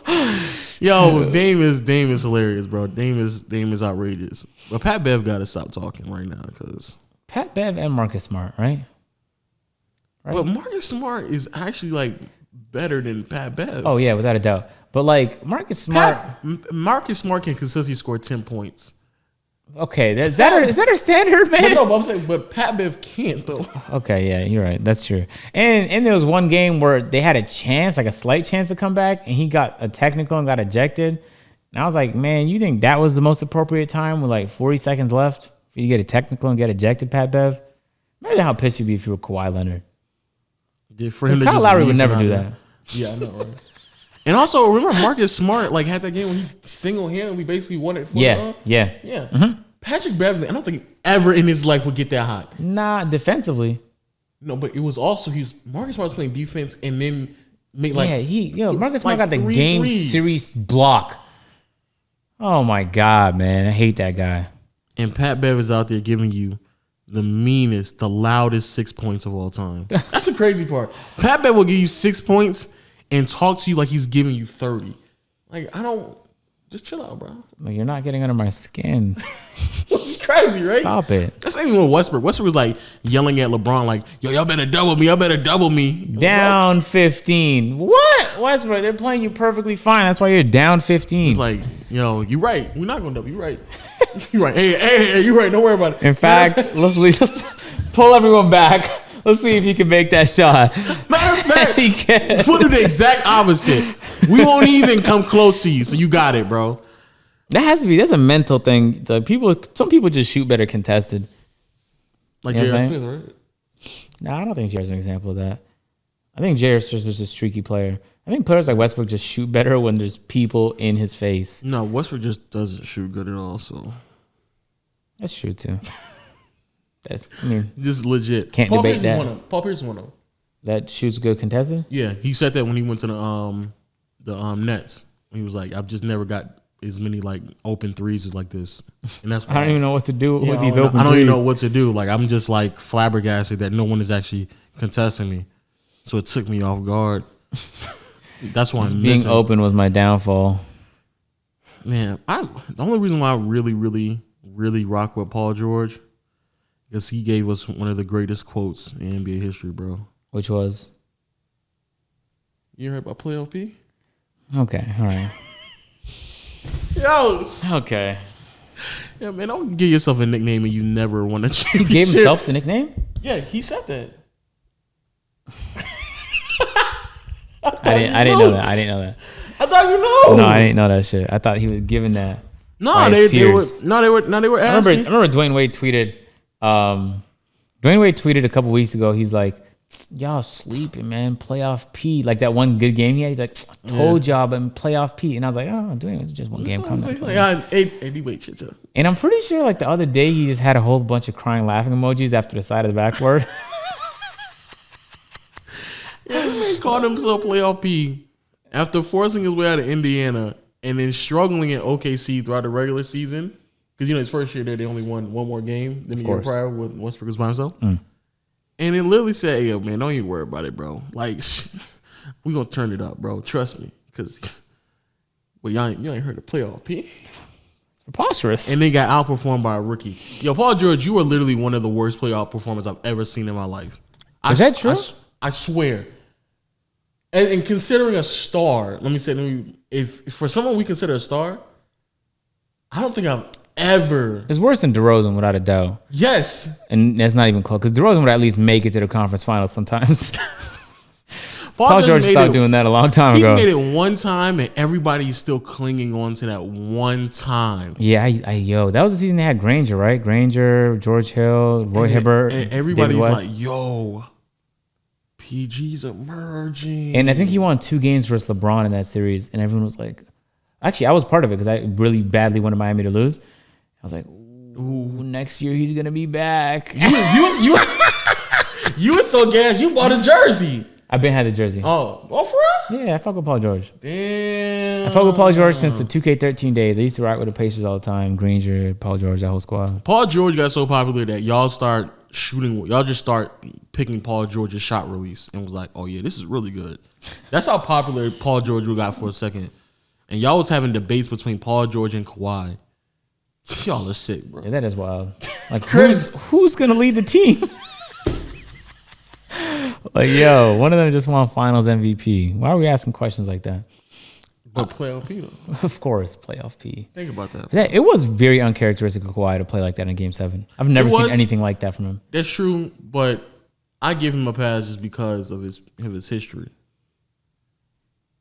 A: Yo, Dame is hilarious, bro. Dame is outrageous. But Pat Bev got to stop talking right now because
B: Pat Bev and Marcus Smart, right?
A: But Marcus Smart is actually like better than Pat Bev.
B: Oh yeah, without a doubt. But like Marcus Smart
A: can consistently score 10 points.
B: Okay, is that our standard, man?
A: No, but I'm saying, but Pat Bev can't though.
B: Okay, yeah, you're right. That's true. And there was one game where they had a chance, like a slight chance to come back, and he got a technical and got ejected. And I was like, man, you think that was the most appropriate time with like 40 seconds left for you to get a technical and get ejected, Pat Bev? Imagine how pissed you'd be if you were Kawhi Leonard.
A: Yeah, for him,
B: Kyle Lowry would never do that.
A: Yeah, I know, right? And also, remember Marcus Smart like had that game when he single-handedly basically won it.
B: Yeah.
A: Mm-hmm. Patrick Beverley, I don't think ever in his life would get that hot.
B: Nah, defensively.
A: No, but it was also Marcus Smart was playing defense and then made like
B: Marcus Smart got the game series block. Oh my God, man, I hate that guy.
A: And Pat Bev is out there giving you the meanest, the loudest 6 points of all time. That's the crazy part. Pat Bev will give you 6 points and talk to you like he's giving you 30. Like, just chill out, bro.
B: Like, you're not getting under my skin.
A: It's crazy, right?
B: Stop it.
A: That's even with Westbrook. Westbrook was like yelling at LeBron, like, yo, y'all better double me. Y'all better double me.
B: Down 15. What? Westbrook, they're playing you perfectly fine. That's why you're down 15.
A: It's like, yo, you're right. We're not going to double. You're right. You're right. Hey, you're right. Don't worry about it.
B: In fact, let's pull everyone back. Let's see if he can make that shot.
A: Matter of fact, we'll do the exact opposite. We won't even come close to you, so you got it, bro.
B: That's a mental thing. Some people just shoot better contested.
A: Like J.R. Smith, right?
B: No, I don't think J.R.'s an example of that. I think J.R. Smith was a streaky player. I think players like Westbrook just shoot better when there's people in his face.
A: No, Westbrook just doesn't shoot good at all, so.
B: That's true, too.
A: Just legit.
B: Can't debate that.
A: Paul Pierce is one of them.
B: That shoots good contested?
A: Yeah, he said that when he went to the Nets. He was like, I've just never got as many like open threes as like this. And that's why
B: I don't even know what to do with these open threes.
A: I don't even know what to do. Like, I'm just like flabbergasted that no one is actually contesting me. So it took me off guard. That's why I'm
B: being open was my downfall.
A: Man, the only reason why I really, really, really rock with Paul George is he gave us one of the greatest quotes in NBA history, bro.
B: Which was?
A: You heard about Playoff P?
B: Okay, all right.
A: Yo.
B: Okay.
A: Yeah, man, don't give yourself a nickname and you never won a championship.
B: He gave himself the nickname?
A: Yeah, he said that.
B: I didn't know that.
A: I thought you know.
B: No, I didn't know that shit. I thought he was giving that.
A: No,
B: by his peers.
A: they were
B: I
A: asking.
B: remember Dwayne Wade tweeted. Dwayne Wade tweeted a couple weeks ago. He's like, "Y'all sleeping, man. Playoff P." Like that one good game he had. He's like, "Told y'all, but playoff P." And I was like, "Oh, Dwayne, it's just one game. Calm down."
A: Wait, shit.
B: And I'm pretty sure like the other day he just had a whole bunch of crying, laughing emojis after the side of the backboard.
A: This man called himself playoff P after forcing his way out of Indiana and then struggling at OKC throughout the regular season. Because, his first year there, they only won one more game than the year prior when Westbrook was by himself. And it literally said, "Hey, yo, man, don't even worry about it, bro. Like, we going to turn it up, bro. Trust me. Because, well, y'all ain't heard the playoff P."
B: It's preposterous.
A: And they got outperformed by a rookie. Yo, Paul George, you are literally one of the worst playoff performers I've ever seen in my life.
B: Is that true?
A: I swear. And considering a star, if for someone we consider a star, I don't think I've ever.
B: It's worse than DeRozan without a doubt.
A: Yes.
B: And that's not even close because DeRozan would at least make it to the conference finals sometimes. Paul George stopped doing that a long time ago.
A: He made it one time and everybody's still clinging on to that one time.
B: Yeah, that was the season they had Granger, right? Granger, George Hill, Roy Hibbert.
A: And everybody's like, yo, PG's emerging.
B: And I think he won 2 games versus LeBron in that series. And everyone was like, actually, I was part of it because I really badly wanted Miami to lose. I was like, ooh, next year he's going to be back.
A: You were so gassed. You bought a jersey.
B: I've been had the jersey.
A: Oh, for real?
B: Yeah, I fuck with Paul George.
A: Damn.
B: I fuck with Paul George since the 2K13 days. I used to rock with the Pacers all the time. Granger, Paul George, that whole squad.
A: Paul George got so popular that y'all start shooting. Y'all just start picking Paul George's shot release and was like, oh, yeah, this is really good. That's how popular Paul George got for a second. And y'all was having debates between Paul George and Kawhi. Y'all are sick, bro.
B: Yeah, that is wild. Like, who's going to lead the team? Like, yo, one of them just won Finals MVP. Why are we asking questions like that?
A: But playoff P, though.
B: Of course, playoff P.
A: Think about that.
B: It was very uncharacteristic of Kawhi to play like that in Game 7. I've never seen anything like that from him.
A: That's true, but I give him a pass just because of his history.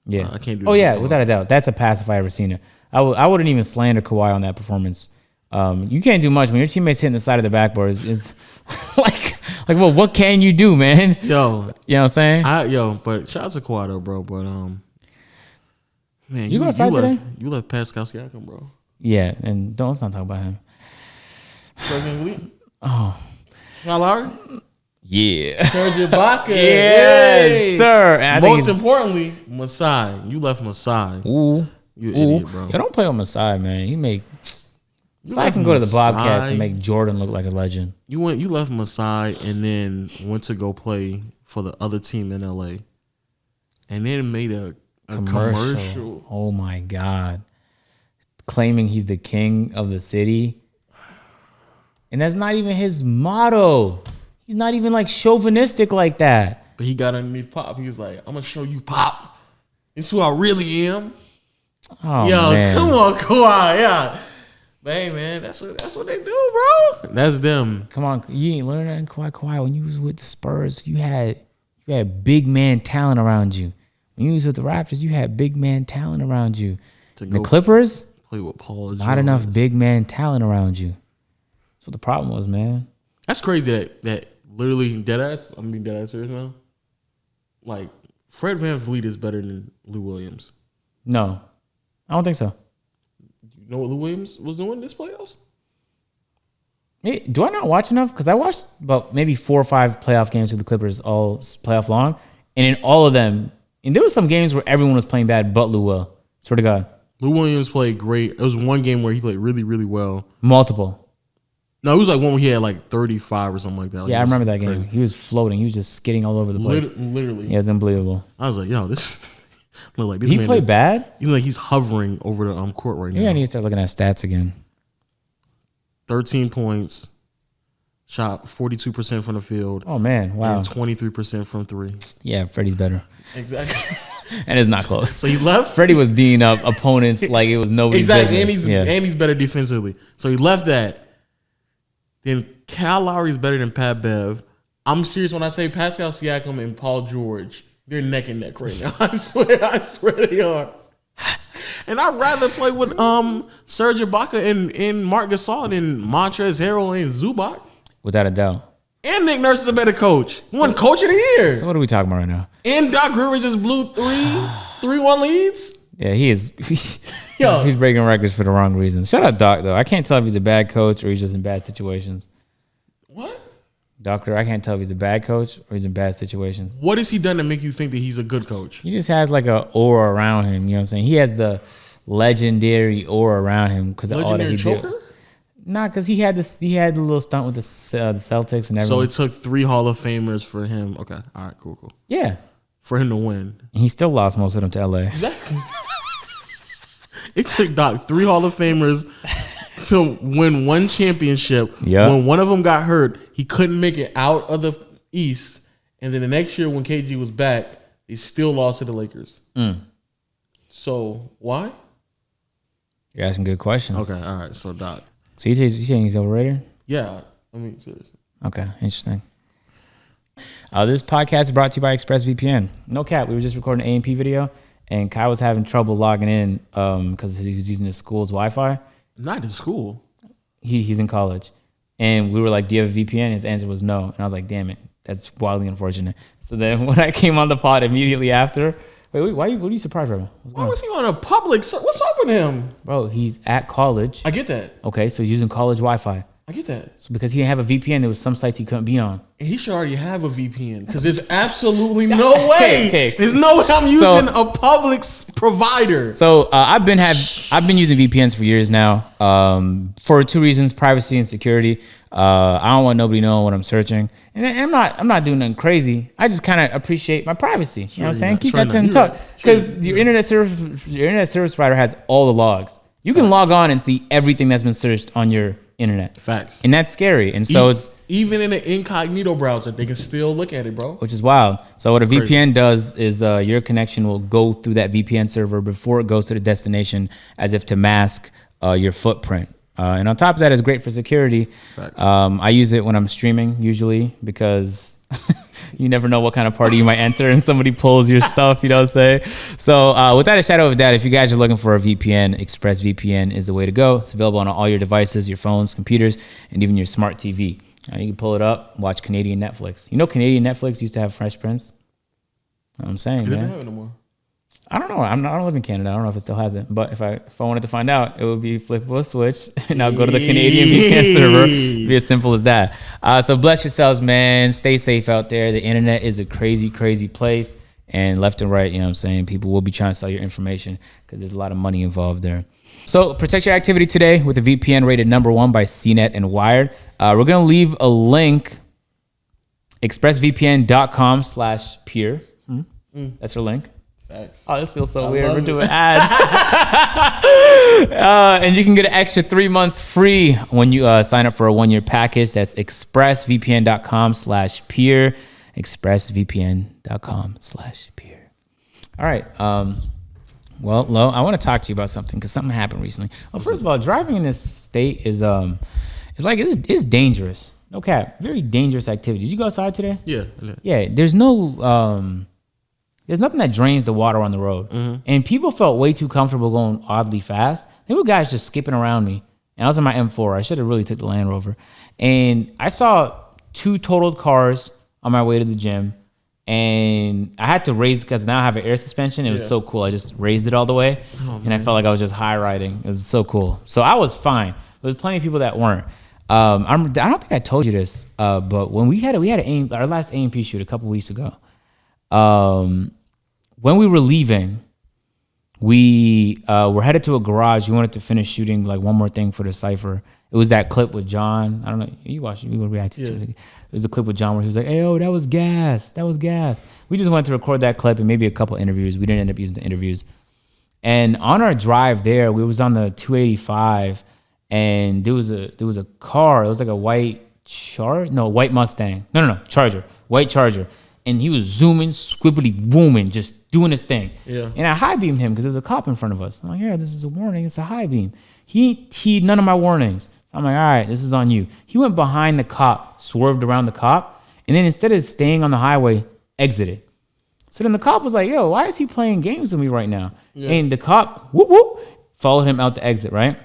B: Yeah.
A: I can't do that.
B: Oh, yeah, without a doubt. That's a pass if I ever seen it. I wouldn't even slander Kawhi on that performance. You can't do much when your teammates hitting the side of the backboard. Is well, what can you do, man?
A: Yo,
B: you know what I'm saying?
A: But shout out to Kawhi though, bro. But man,
B: you today?
A: You left Pascal Siakam, bro.
B: Yeah, and let's not talk about him.
A: Oh, Kyle Lowry.
B: Yeah,
A: Serge Ibaka.
B: Yes, sir. And
A: most importantly, Masai. You left Masai.
B: Ooh,
A: you idiot, bro.
B: Yo, don't play with Masai, man. Masai can go to the Bobcats and make Jordan look like a legend.
A: You left Masai and then went to go play for the other team in LA, and then made a commercial.
B: Oh my God, claiming he's the king of the city, and that's not even his motto. He's not even like chauvinistic like that.
A: But he got underneath Pop. He was like, "I'm gonna show you Pop. It's who I really am."
B: Oh,
A: yo,
B: man.
A: Come on, Kawhi. Yeah. But hey, man, that's what they do, bro. That's them.
B: Come on, you ain't learning nothing, Kawhi. When you was with the Spurs, you had big man talent around you. When you was with the Raptors, you had big man talent around you. The Clippers,
A: play with Paul George.
B: Not enough big man talent around you. That's what the problem was, man.
A: That's crazy that literally deadass. I'm being deadass serious now. Like Fred VanVleet is better than Lou Williams.
B: No, I don't think so.
A: You know what Lou Williams was doing this playoffs?
B: Hey, do I not watch enough? Because I watched about maybe 4 or 5 playoff games with the Clippers all playoff long. And in all of them, and there was some games where everyone was playing bad but Lou Will. Swear to God.
A: Lou Williams played great. There was one game where he played really, really well.
B: Multiple.
A: No, it was like one where he had like 35 or something like that. Like,
B: yeah, I remember that game. He was floating. He was just skidding all over the place.
A: Literally.
B: Yeah, it was unbelievable.
A: I was like, yo, this... Look like this
B: he played bad?
A: You like he's hovering over the court right now.
B: Yeah, I need to start looking at stats again.
A: 13 points. Shot 42% from the field.
B: Oh, man. Wow.
A: And 23% from 3.
B: Yeah, Freddie's better.
A: Exactly.
B: And it's not close.
A: So he left.
B: Freddie was D'ing up opponents like it was nobody's
A: exactly.
B: business.
A: And he's better defensively. So he left that. Then Kyle Lowry is better than Pat Bev. I'm serious when I say Pascal Siakam and Paul George. They're neck and neck right now. I swear they are. And I'd rather play with Serge Ibaka and Marc Gasol than Montrezl Harrell and Zubac.
B: Without a doubt.
A: And Nick Nurse is a better coach. Won Coach of the Year.
B: So what are we talking about right now?
A: And Doc Rivers just blew 3-1 leads.
B: Yeah, he is.
A: Yo.
B: He's breaking records for the wrong reasons. Shout out Doc, though. I can't tell if he's a bad coach or he's just in bad situations.
A: What?
B: Doctor, I can't tell if he's a bad coach or he's in bad situations.
A: What has he done to make you think that he's a good coach?
B: He just has like a aura around him. You know what I'm saying? He has the legendary aura around him because of all that he
A: Choker?
B: did. Nah, because he had this. He had a little stunt with the Celtics and everything.
A: So it took 3 Hall of Famers for him. Okay, all right, cool.
B: Yeah,
A: for him to win.
B: And he still lost most of them to LA.
A: Exactly. It took Doc 3 Hall of Famers to win 1 championship.
B: Yeah.
A: When one of them got hurt, he couldn't make it out of the East. And then the next year when KG was back, they still lost to the Lakers. So why?
B: You're asking good questions.
A: Okay, all right. So Doc.
B: So you saying he's overrated?
A: Yeah, I mean seriously.
B: Okay, interesting. This podcast is brought to you by ExpressVPN. No cap, we were just recording an A&P video, and Kai was having trouble logging in because he was using his school's Wi-Fi.
A: Not in school.
B: He's in college. And we were like, do you have a VPN? His answer was no. And I was like, damn it, that's wildly unfortunate. So then when I came on the pod immediately after, wait, what are you surprised about?
A: Why was he on a public? What's up with him?
B: Bro, he's at college.
A: I get that.
B: Okay, so he's using college Wi-Fi.
A: I get that.
B: So because he didn't have a VPN, there was some sites he couldn't be on.
A: And he should already have a VPN because there's absolutely no way.
B: Okay.
A: There's no way I'm using a public provider.
B: So I've been using VPNs for years now for 2 reasons: privacy and security. I don't want nobody knowing what I'm searching, and I'm not doing nothing crazy. I just kind of appreciate my privacy. You know what I'm saying? Keep that in touch because your internet service provider has all the logs. You can log on and see everything that's been searched on your internet.
A: Facts.
B: And that's scary. And so it's
A: even in an incognito browser, they can still look at it, bro.
B: Which is wild. So what a VPN does is your connection will go through that VPN server before it goes to the destination, as if to mask your footprint. And on top of that, it's great for security.
A: Facts.
B: I use it when I'm streaming usually because you never know what kind of party you might enter and somebody pulls your stuff, you know what I'm saying? So without a shadow of a doubt, if you guys are looking for a VPN, ExpressVPN is the way to go. It's available on all your devices, your phones, computers, and even your smart TV. You can pull it up, watch Canadian Netflix. You know Canadian Netflix used to have Fresh Prince? You know what I'm saying,
A: It doesn't
B: man.
A: have it no more.
B: I don't know. I don't live in Canada. I don't know if it still has it. But if I wanted to find out, it would be flip a switch and I'll go to the Canadian VPN server. It'd be as simple as that. So bless yourselves, man. Stay safe out there. The internet is a crazy, crazy place. And left and right, you know what I'm saying? People will be trying to sell your information because there's a lot of money involved there. So protect your activity today with a VPN rated #1 by CNET and Wired. We're going to leave a link, expressvpn.com/peer. That's our link.
A: Facts.
B: Oh, this feels so weird. We're doing ads. And you can get an extra 3 months free when you sign up for a 1-year package. That's expressvpn.com/peer. expressvpn.com/peer. All right. Well, Lo, I want to talk to you about something because something happened recently. Well, first of all, driving in this state is it's dangerous. No cap. Very dangerous activity. Did you go outside today?
A: Yeah.
B: Yeah. There's nothing that drains the water on the road. Mm-hmm. And people felt way too comfortable going oddly fast. There were guys just skipping around me. And I was in my M4. I should have really took the Land Rover. And I saw 2 totaled cars on my way to the gym. And I had to raise because now I have an air suspension. It was so cool. I just raised it all the way. And I felt like I was just high riding. It was so cool. So I was fine. There was plenty of people that weren't. I don't think I told you this, but when we had our last A&P shoot a couple weeks ago, when we were leaving, we were headed to a garage. We wanted to finish shooting like one more thing for the Cypher. It was that clip with John. I don't know. You watched it. You would react to it. It was a clip with John where he was like, "Hey, oh, that was gas. That was gas." We just wanted to record that clip and maybe a couple interviews. We didn't end up using the interviews. And on our drive there, we was on the 285, and there was a car. It was like a white Mustang. No, Charger. White Charger. And he was zooming, squibbly booming, just doing his thing.
A: Yeah.
B: And I high beamed him because there was a cop in front of us. I'm like, yeah, this is a warning. It's a high beam. He heeded none of my warnings. So I'm like, all right, this is on you. He went behind the cop, swerved around the cop, and then instead of staying on the highway, exited. So then the cop was like, yo, why is he playing games with me right now? Yeah. And the cop, whoop, whoop, followed him out the exit, right?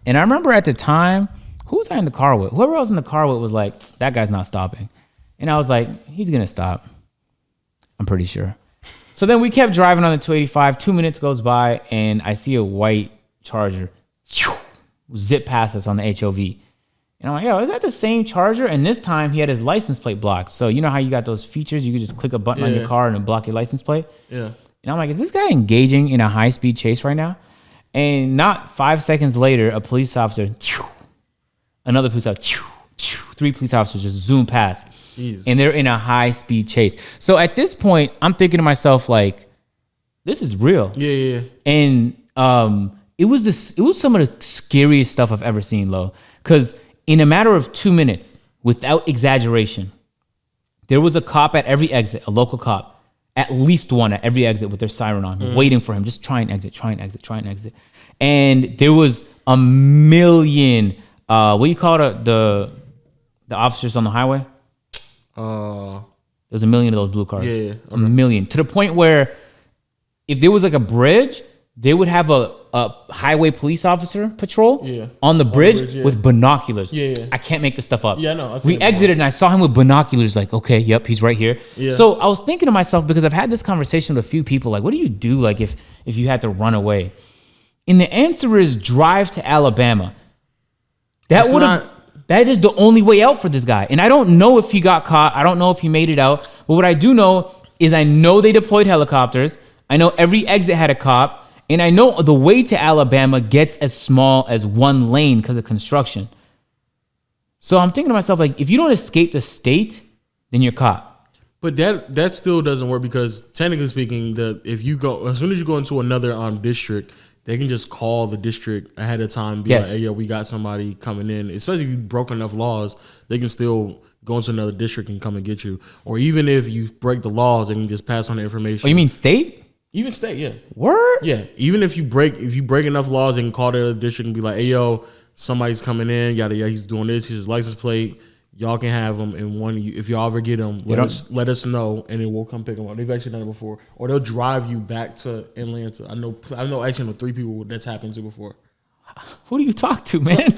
B: And I remember at the time, who was I in the car with? Whoever I was in the car with was like, that guy's not stopping. And I was like, he's going to stop. I'm pretty sure. So then we kept driving on the 285. 2 minutes goes by, and I see a white Charger zip past us on the HOV. And I'm like, yo, is that the same Charger? And this time he had his license plate blocked. So you know how you got those features? You could just click a button on your car and it'll block your license plate?
A: Yeah.
B: And I'm like, is this guy engaging in a high-speed chase right now? And not 5 seconds later, a police officer, another police officer, 3 police officers just zoom past. Jeez. And they're in a high-speed chase. So at this point, I'm thinking to myself, like, this is real.
A: Yeah.
B: And it was some of the scariest stuff I've ever seen, Lo. Because in a matter of 2 minutes, without exaggeration, there was a cop at every exit, a local cop, at least one at every exit with their siren on, waiting for him. Just try and exit. And there was a million, what do you call it, the officers on the highway? There's a million of those blue cars.
A: Yeah. Okay.
B: A million. To the point where if there was like a bridge, they would have a highway police officer patrol on the bridge with binoculars.
A: Yeah.
B: I can't make this stuff up.
A: Yeah, no.
B: We exited and I saw him with binoculars like, okay, yep, he's right here. Yeah. So I was thinking to myself, because I've had this conversation with a few people, like, what do you do like if you had to run away? And the answer is drive to Alabama. That is the only way out for this guy. And I don't know if he got caught. I don't know if he made it out. But what I do know is I know they deployed helicopters. I know every exit had a cop. And I know the way to Alabama gets as small as one lane because of construction. So I'm thinking to myself, like, if you don't escape the state, then you're caught.
A: But that still doesn't work, because technically speaking, if you go, as soon as you go into another district, they can just call the district ahead of time, be like, hey, yo, we got somebody coming in. Especially if you broke enough laws, they can still go into another district and come and get you. Or even if you break the laws, they can just pass on the information.
B: Oh, you mean state?
A: Even state, yeah.
B: Word?
A: Yeah. Even if you break enough laws, they can call the other district and be like, hey, yo, somebody's coming in, yada yada, he's doing this, his license plate. Y'all can have them, and if y'all ever get them, let us know, and then we'll come pick them up. They've actually done it before, or they'll drive you back to Atlanta. I know 3 people that's happened to before.
B: Who do you talk to, man?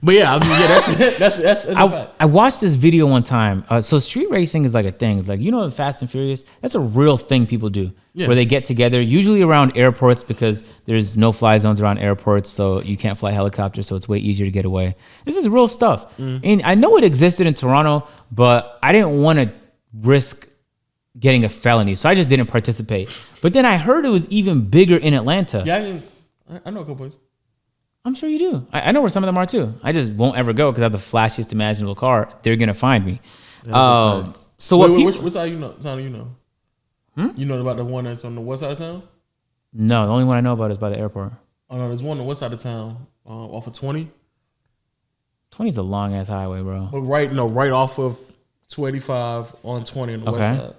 A: But yeah, I mean, that's a fact.
B: I watched this video one time. So street racing is like a thing. It's like, you know, Fast and Furious, that's a real thing people do. Yeah. Where they get together, usually around airports, because there's no fly zones around airports, so you can't fly helicopters, so it's way easier to get away. This is real stuff. And I know it existed in Toronto, but I didn't want to risk getting a felony, so I just didn't participate. But then I heard it was even bigger in Atlanta.
A: Yeah, I know a couple places.
B: I'm sure you do. I know where some of them are too. I just won't ever go because I have the flashiest imaginable car. They're going to find me. So
A: which side you know? Town you know? You know about the one that's on the west side of town?
B: No, the only one I know about is by the airport.
A: Oh no, there's one on the west side of town, off of 20.
B: 20 is a long ass highway, bro.
A: But right off of 285 on 20 on the west side,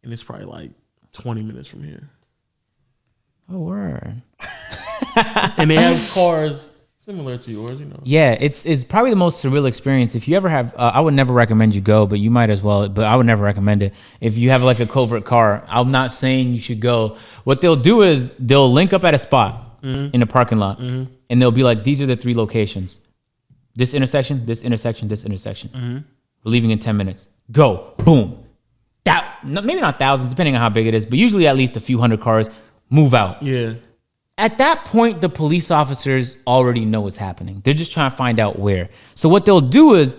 A: and it's probably like 20 minutes from here.
B: Oh, word.
A: And they have cars similar to yours, you know.
B: Yeah, it's probably the most surreal experience. If you ever have, I would never recommend you go, but you might as well. But I would never recommend it. If you have like a covert car, I'm not saying you should go. What they'll do is they'll link up at a spot in the parking lot, and they'll be like, these are the 3 locations. This intersection, this intersection, this intersection. We're leaving in 10 minutes. Go. Boom. Maybe not thousands, depending on how big it is, but usually at least a few hundred cars move out.
A: Yeah.
B: At that point, the police officers already know what's happening. They're just trying to find out where. So what they'll do is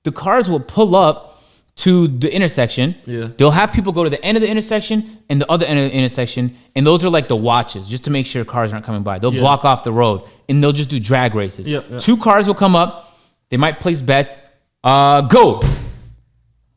B: the cars will pull up to the intersection.
A: Yeah.
B: They'll have people go to the end of the intersection and the other end of the intersection. And those are like the watches, just to make sure cars aren't coming by. They'll block off the road and they'll just do drag races. 2 cars will come up. They might place bets. Go.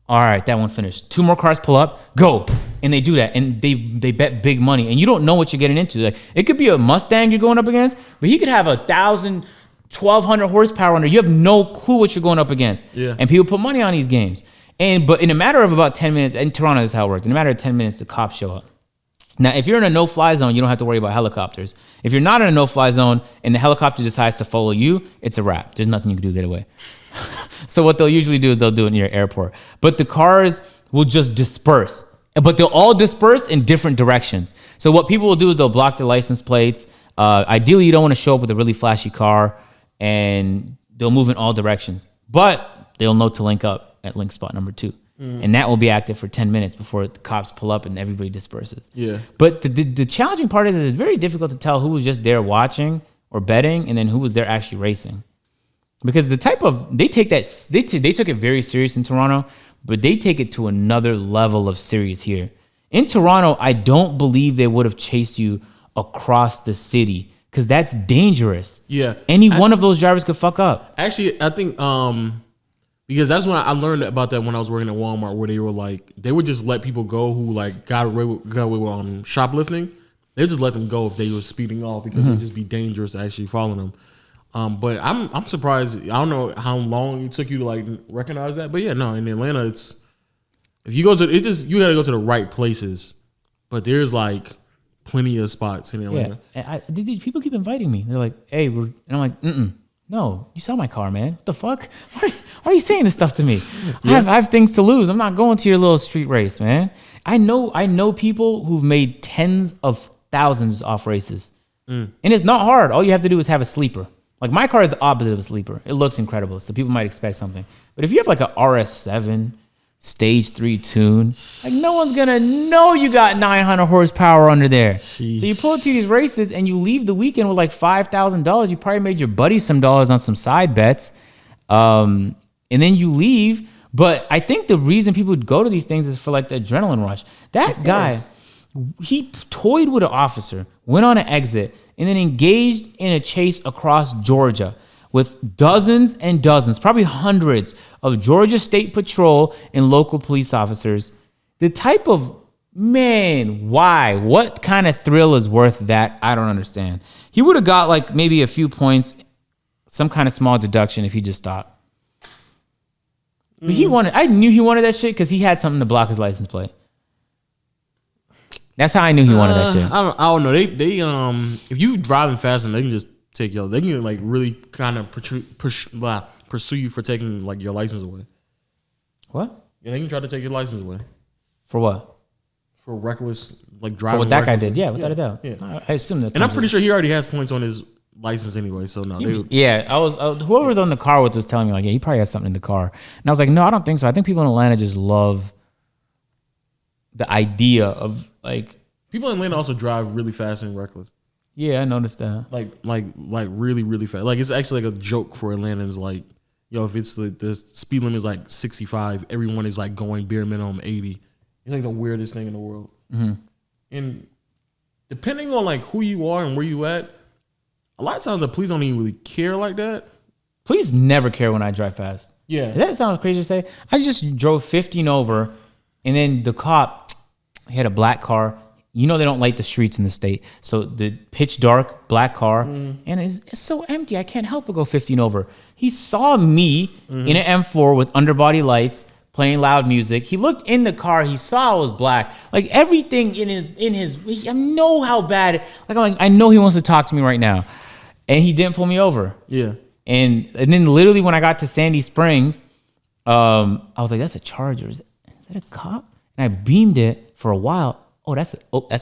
B: All right, that one finished. 2 more cars pull up. Go. And they do that, and they bet big money, and you don't know what you're getting into. Like, it could be a Mustang you're going up against, but he could have 1,000, 1,200 horsepower under. You have no clue what you're going up against.
A: Yeah.
B: And people put money on these games. But in a matter of about 10 minutes, in Toronto, this is how it works. In a matter of 10 minutes, the cops show up. Now, if you're in a no-fly zone, you don't have to worry about helicopters. If you're not in a no-fly zone and the helicopter decides to follow you, it's a wrap. There's nothing you can do to get away. So what they'll usually do is they'll do it near an airport. But the cars will just disperse. But they'll all disperse in different directions. So what people will do is they'll block their license plates. Ideally, you don't want to show up with a really flashy car, and they'll move in all directions. But they'll know to link up at link spot number 2. And that will be active for 10 minutes before the cops pull up and everybody disperses.
A: Yeah.
B: But the challenging part is it's very difficult to tell who was just there watching or betting and then who was there actually racing. Because the type of, they take that, they took it very serious in Toronto, but they take it to another level of serious here. In Toronto, I don't believe they would have chased you across the city because that's dangerous.
A: Yeah.
B: Any one of those drivers could fuck up.
A: Actually, I think because that's when I learned about that when I was working at Walmart, where they were like, they would just let people go who like got away with shoplifting. They would just let them go if they were speeding off because it would just be dangerous to actually follow them. But I'm surprised. I don't know how long it took you to like recognize that, but yeah, no, in Atlanta, it's if you go to it, just you got to go to the right places. But there's like plenty of spots in Atlanta.
B: Yeah, people keep inviting me. They're like, "Hey," and I'm like, "No, you saw my car, man. What the fuck? Why are you saying this stuff to me? I have things to lose. I'm not going to your little street race, man. I know people who've made tens of thousands off races, and it's not hard. All you have to do is have a sleeper. Like my car is the opposite of a sleeper. It looks incredible, so people might expect something. But if you have like a RS7 stage 3 tune, like no one's gonna know you got 900 horsepower under there.
A: Jeez.
B: So you pull to these races and you leave the weekend with like $5,000. You probably made your buddy some dollars on some side bets, and then you leave. But I think the reason people would go to these things is for like the adrenaline rush. That guy, he toyed with an officer, went on an exit, and then engaged in a chase across Georgia with dozens and dozens, probably hundreds of Georgia State Patrol and local police officers. The type of, man, why? What kind of thrill is worth that? I don't understand. He would have got like maybe a few points, some kind of small deduction if he just stopped. But he wanted, I knew he wanted that shit because he had something to block his license plate. That's how I knew he wanted that shit.
A: I don't know. They if you driving fast enough, they can just take your. They can like really kind of pursue you for taking like your license away.
B: What?
A: Yeah, they can try to take your license away
B: For what?
A: for reckless like driving.
B: For what that guy
A: reckless.
B: did, yeah, without a doubt.
A: Yeah.
B: I assume that.
A: And I'm pretty sure he already has points on his license anyway. So no, they would,
B: Yeah, I was whoever was on the car with was telling me like, yeah, he probably has something in the car, and I was like, no, I don't think so. I think people in Atlanta just love the idea of like.
A: people in Atlanta also drive really fast and reckless.
B: Yeah, I noticed that.
A: Like really, really fast. Like it's actually like a joke for Atlantans. Like, yo, if it's the speed limit is like 65, everyone is like going bare minimum 80. It's like the weirdest thing in the world. And depending on like who you are and where you at, a lot of times the police don't even really care like that.
B: Police never care when I drive fast.
A: Yeah.
B: That sounds crazy to say. I just drove 15 over, and then the cop, he had a black car. You know they don't light the streets in the state. So the pitch dark, black car, and it's so empty. I can't help but go 15 over. He saw me in an M4 with underbody lights, playing loud music. He looked in the car. He saw I was black. Like everything in his. I know how bad. Like I'm like, I know he wants to talk to me right now, and he didn't pull me over.
A: Yeah.
B: And then literally when I got to Sandy Springs, I was like, that's a Charger. Is that a cop? And I beamed it for a while. That's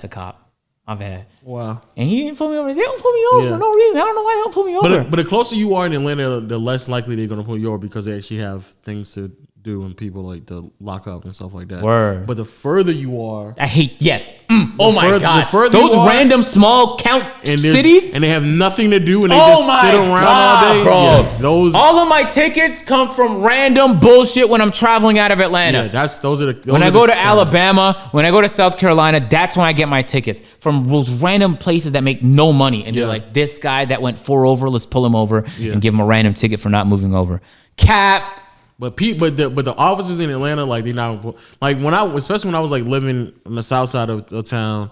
B: a cop. My bad.
A: Wow.
B: And he didn't pull me over. They don't pull me over for no reason. I don't know why they don't pull me over.
A: But the closer you are in Atlanta, the less likely they're gonna pull you over because they actually have things to do and people like to lock up and stuff like that.
B: Word.
A: But the further you are,
B: I hate, yes. Oh my God.
A: the further
B: Those
A: you are,
B: random small count
A: and
B: cities.
A: and they have nothing to do and they just sit around all day.
B: bro.
A: Yeah, those.
B: All of my tickets come from random bullshit when I'm traveling out of Atlanta.
A: Yeah, those are the.
B: When I go to Alabama, when I go to South Carolina, that's when I get my tickets from those random places that make no money. And they're like, this guy that went 4 over, let's pull him over and give him a random ticket for not moving over. Cap.
A: But the officers in Atlanta, like they not like especially when I was like living on the south side of town,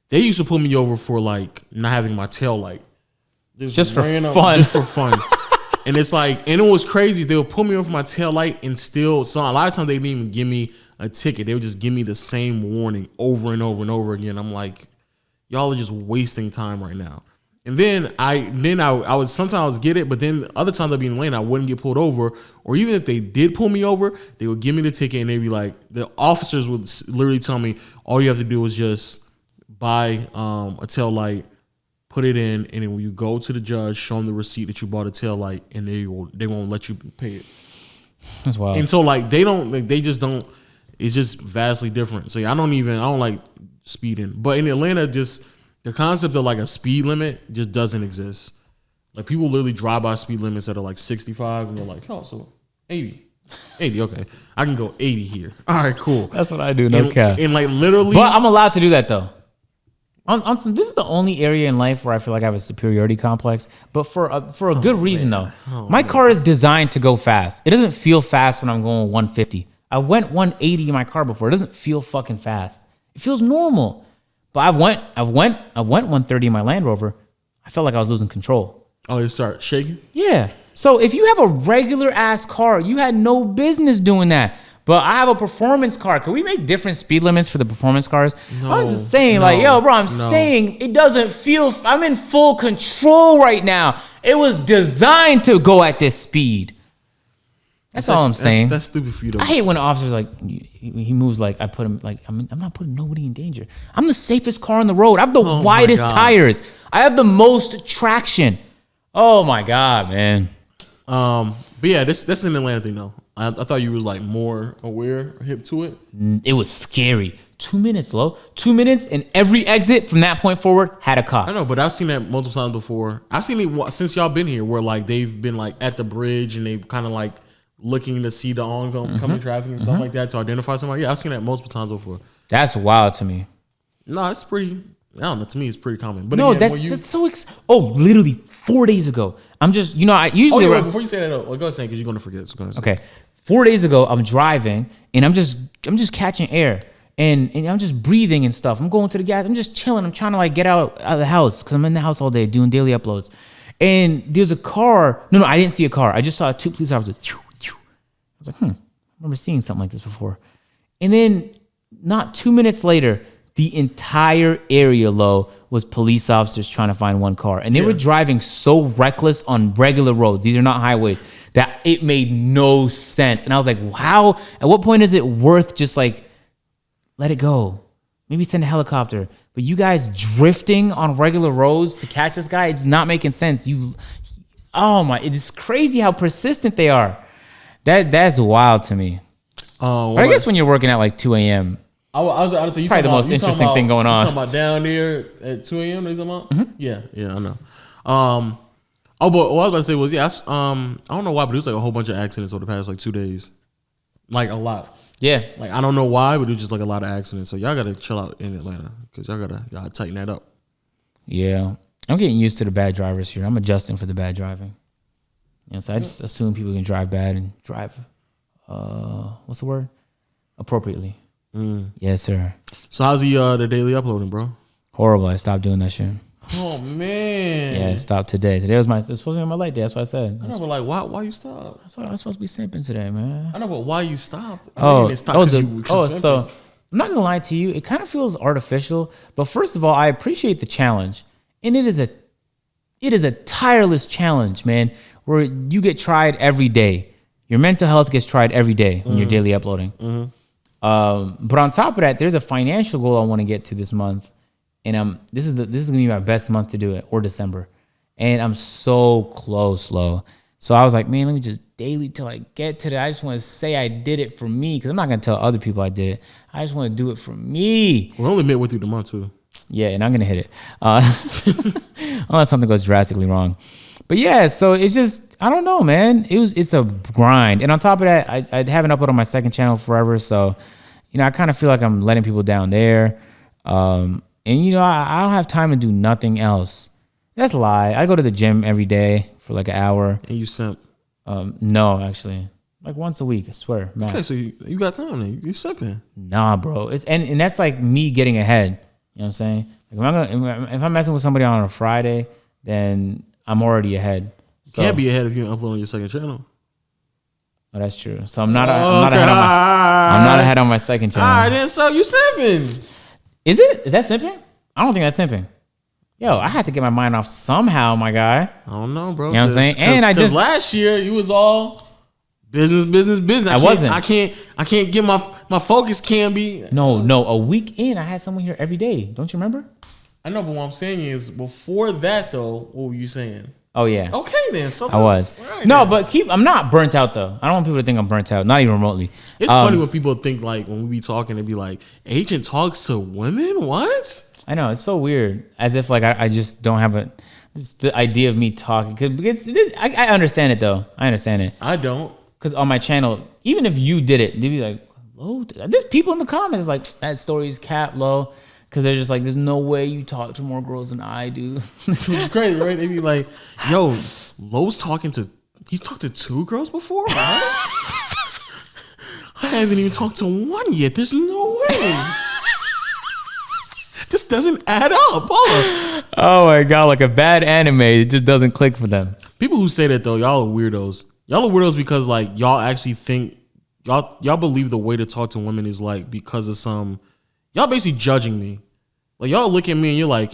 A: they used to pull me over for like not having my tail light.
B: Just for fun.
A: Just for fun. And it's like, and it was crazy. They would pull me over for my tail light and still, so a lot of times they didn't even give me a ticket. They would just give me the same warning over and over and over again. I'm like, y'all are just wasting time right now. And then I would sometimes get it, but then other times I'd be in the lane, I wouldn't get pulled over. Or even if they did pull me over, they would give me the ticket and they'd be like, the officers would literally tell me, all you have to do is just buy a tail light, put it in, and then when you go to the judge, show them the receipt that you bought a tail light, and they won't let you pay it.
B: That's wild.
A: And so like they just don't. It's just vastly different. So yeah, I don't like speeding, but in Atlanta, just the concept of like a speed limit just doesn't exist. Like people literally drive by speed limits that are like 65, and they're like, oh, so 80, okay, I can go 80 here. All right, cool.
B: That's what I do. No cap.
A: And like literally,
B: but I'm allowed to do that though. This is the only area in life where I feel like I have a superiority complex, but for a good reason though. My car is designed to go fast. It doesn't feel fast when I'm going 150. I went 180 in my car before. It doesn't feel fucking fast. It feels normal. But I've went 130 in my Land Rover. I felt like I was losing control.
A: Oh, you start shaking?
B: Yeah. So if you have a regular ass car, you had no business doing that. But I have a performance car. Can we make different speed limits for the performance cars?
A: No,
B: I'm just saying, saying it doesn't feel, I'm in full control right now. It was designed to go at this speed. That's all I'm saying.
A: That's stupid for you though.
B: I hate when the officer's like, he moves like I put him, like, I'm not putting nobody in danger. I'm the safest car on the road. I have the widest tires. I have the most traction. Oh my God, man.
A: But yeah, that's an Atlanta thing though. I thought you was like more aware, hip to it.
B: It was scary. 2 minutes, Lo. 2 minutes, and every exit from that point forward had a cop.
A: I know, but I've seen that multiple times before. I've seen it since y'all been here, where like they've been like at the bridge and they kind of like looking to see the oncoming traffic and stuff like that to identify somebody. Yeah, I've seen that multiple times before.
B: That's wild to me.
A: No, it's pretty. I don't know. To me, it's pretty common. But
B: no,
A: again,
B: that's so. Literally 4 days ago. I'm just, I usually.
A: Oh, right. Before you say that, go ahead saying because you're gonna forget. So
B: okay, 4 days ago, I'm driving and I'm just catching air and I'm just breathing and stuff. I'm going to the gas. I'm just chilling. I'm trying to like get out of the house because I'm in the house all day doing daily uploads. And there's a car. No, I didn't see a car. I just saw 2 police officers. I was like, I remember seeing something like this before. And then not 2 minutes later, the entire area, was police officers trying to find one car. And they were driving so reckless on regular roads. These are not highways. That it made no sense. And I was like, wow, at what point is it worth just like, let it go? Maybe send a helicopter. But you guys drifting on regular roads to catch this guy, it's not making sense. It's crazy how persistent they are. That's wild to me. But I guess when you're working at like 2 a.m.,
A: I was probably
B: the most interesting thing going on.
A: You talking about down there at 2 a.m. You talking about? Mm-hmm. Yeah, I know. But what I was about to say was, I don't know why, but there was like a whole bunch of accidents over the past like 2 days, like a lot.
B: Yeah,
A: like I don't know why, but it was just like a lot of accidents. So y'all gotta chill out in Atlanta because y'all gotta tighten that up.
B: Yeah, I'm getting used to the bad drivers here. I'm adjusting for the bad driving. So I just assume people can drive bad and drive, what's the word? Appropriately. Yes, sir.
A: So how's the daily uploading, bro?
B: Horrible. I stopped doing that shit.
A: Oh man.
B: Yeah, it stopped today. Today was supposed to be my light day. That's what I said.
A: I know, but like, why you stop?
B: That's why I was supposed to be simping today, man.
A: I know, but why you stopped?
B: So I'm not gonna lie to you. It kind of feels artificial. But first of all, I appreciate the challenge, and it is a tireless challenge, man. Where you get tried every day. Your mental health gets tried every day when you're daily uploading. Mm-hmm. But on top of that, there's a financial goal I want to get to this month, and this is gonna be my best month to do it, or December, and I'm so close, So I was like, man, let me just daily till I get to that. I just want to say I did it for me because I'm not gonna tell other people I did it. I just want to do it for me.
A: We're only midway through the month too.
B: Yeah, and I'm gonna hit it unless something goes drastically wrong. But yeah, so it's just, I don't know, man. It's a grind. And on top of that, I haven't uploaded on my second channel forever. So, I kind of feel like I'm letting people down there. And, I don't have time to do nothing else. That's a lie. I go to the gym every day for like an hour.
A: And you simp?
B: No, actually. Like once a week, I swear. Max.
A: Okay, so you got time then. You simping.
B: Nah, bro. And that's like me getting ahead. You know what I'm saying? Like if I'm messing with somebody on a Friday, then I'm already ahead.
A: So, you can't be ahead if you're uploading your second channel.
B: Oh, that's true. So I'm not ahead on my second channel.
A: All right, then. So you simping?
B: Is that simping? I don't think that's simping. Yo, I had to get my mind off somehow, my guy.
A: I don't know, bro.
B: You know what I'm saying? And I just
A: last year you was all business.
B: I wasn't.
A: I can't get my focus. Can be.
B: No. A week in, I had someone here every day. Don't you remember?
A: I know, but what I'm saying is, before that though, what were you saying?
B: Oh yeah.
A: Okay then. So
B: I was.
A: Right
B: no,
A: then.
B: but I'm not burnt out though. I don't want people to think I'm burnt out. Not even remotely.
A: It's funny when people think like when we be talking, they be like, "Agent talks to women." What?
B: I know, it's so weird. As if like I just don't have the idea of me talking. Because I understand it though. I understand it.
A: I don't.
B: Because on my channel, even if you did it, they'd be like, "Low." There's people in the comments like that story's cap low. Because they're just like, there's no way you talk to more girls than I do.
A: It's crazy, right? They be like, "Yo, Lowe's he's talked to 2 girls before? What? I haven't even talked to 1 yet. There's no way. This doesn't add up." Hold up.
B: Oh my God, like a bad anime, it just doesn't click for them.
A: People who say that though, y'all are weirdos. Y'all are weirdos because like y'all actually think y'all believe the way to talk to women is like because of some. Y'all basically judging me. Like y'all look at me and you're like,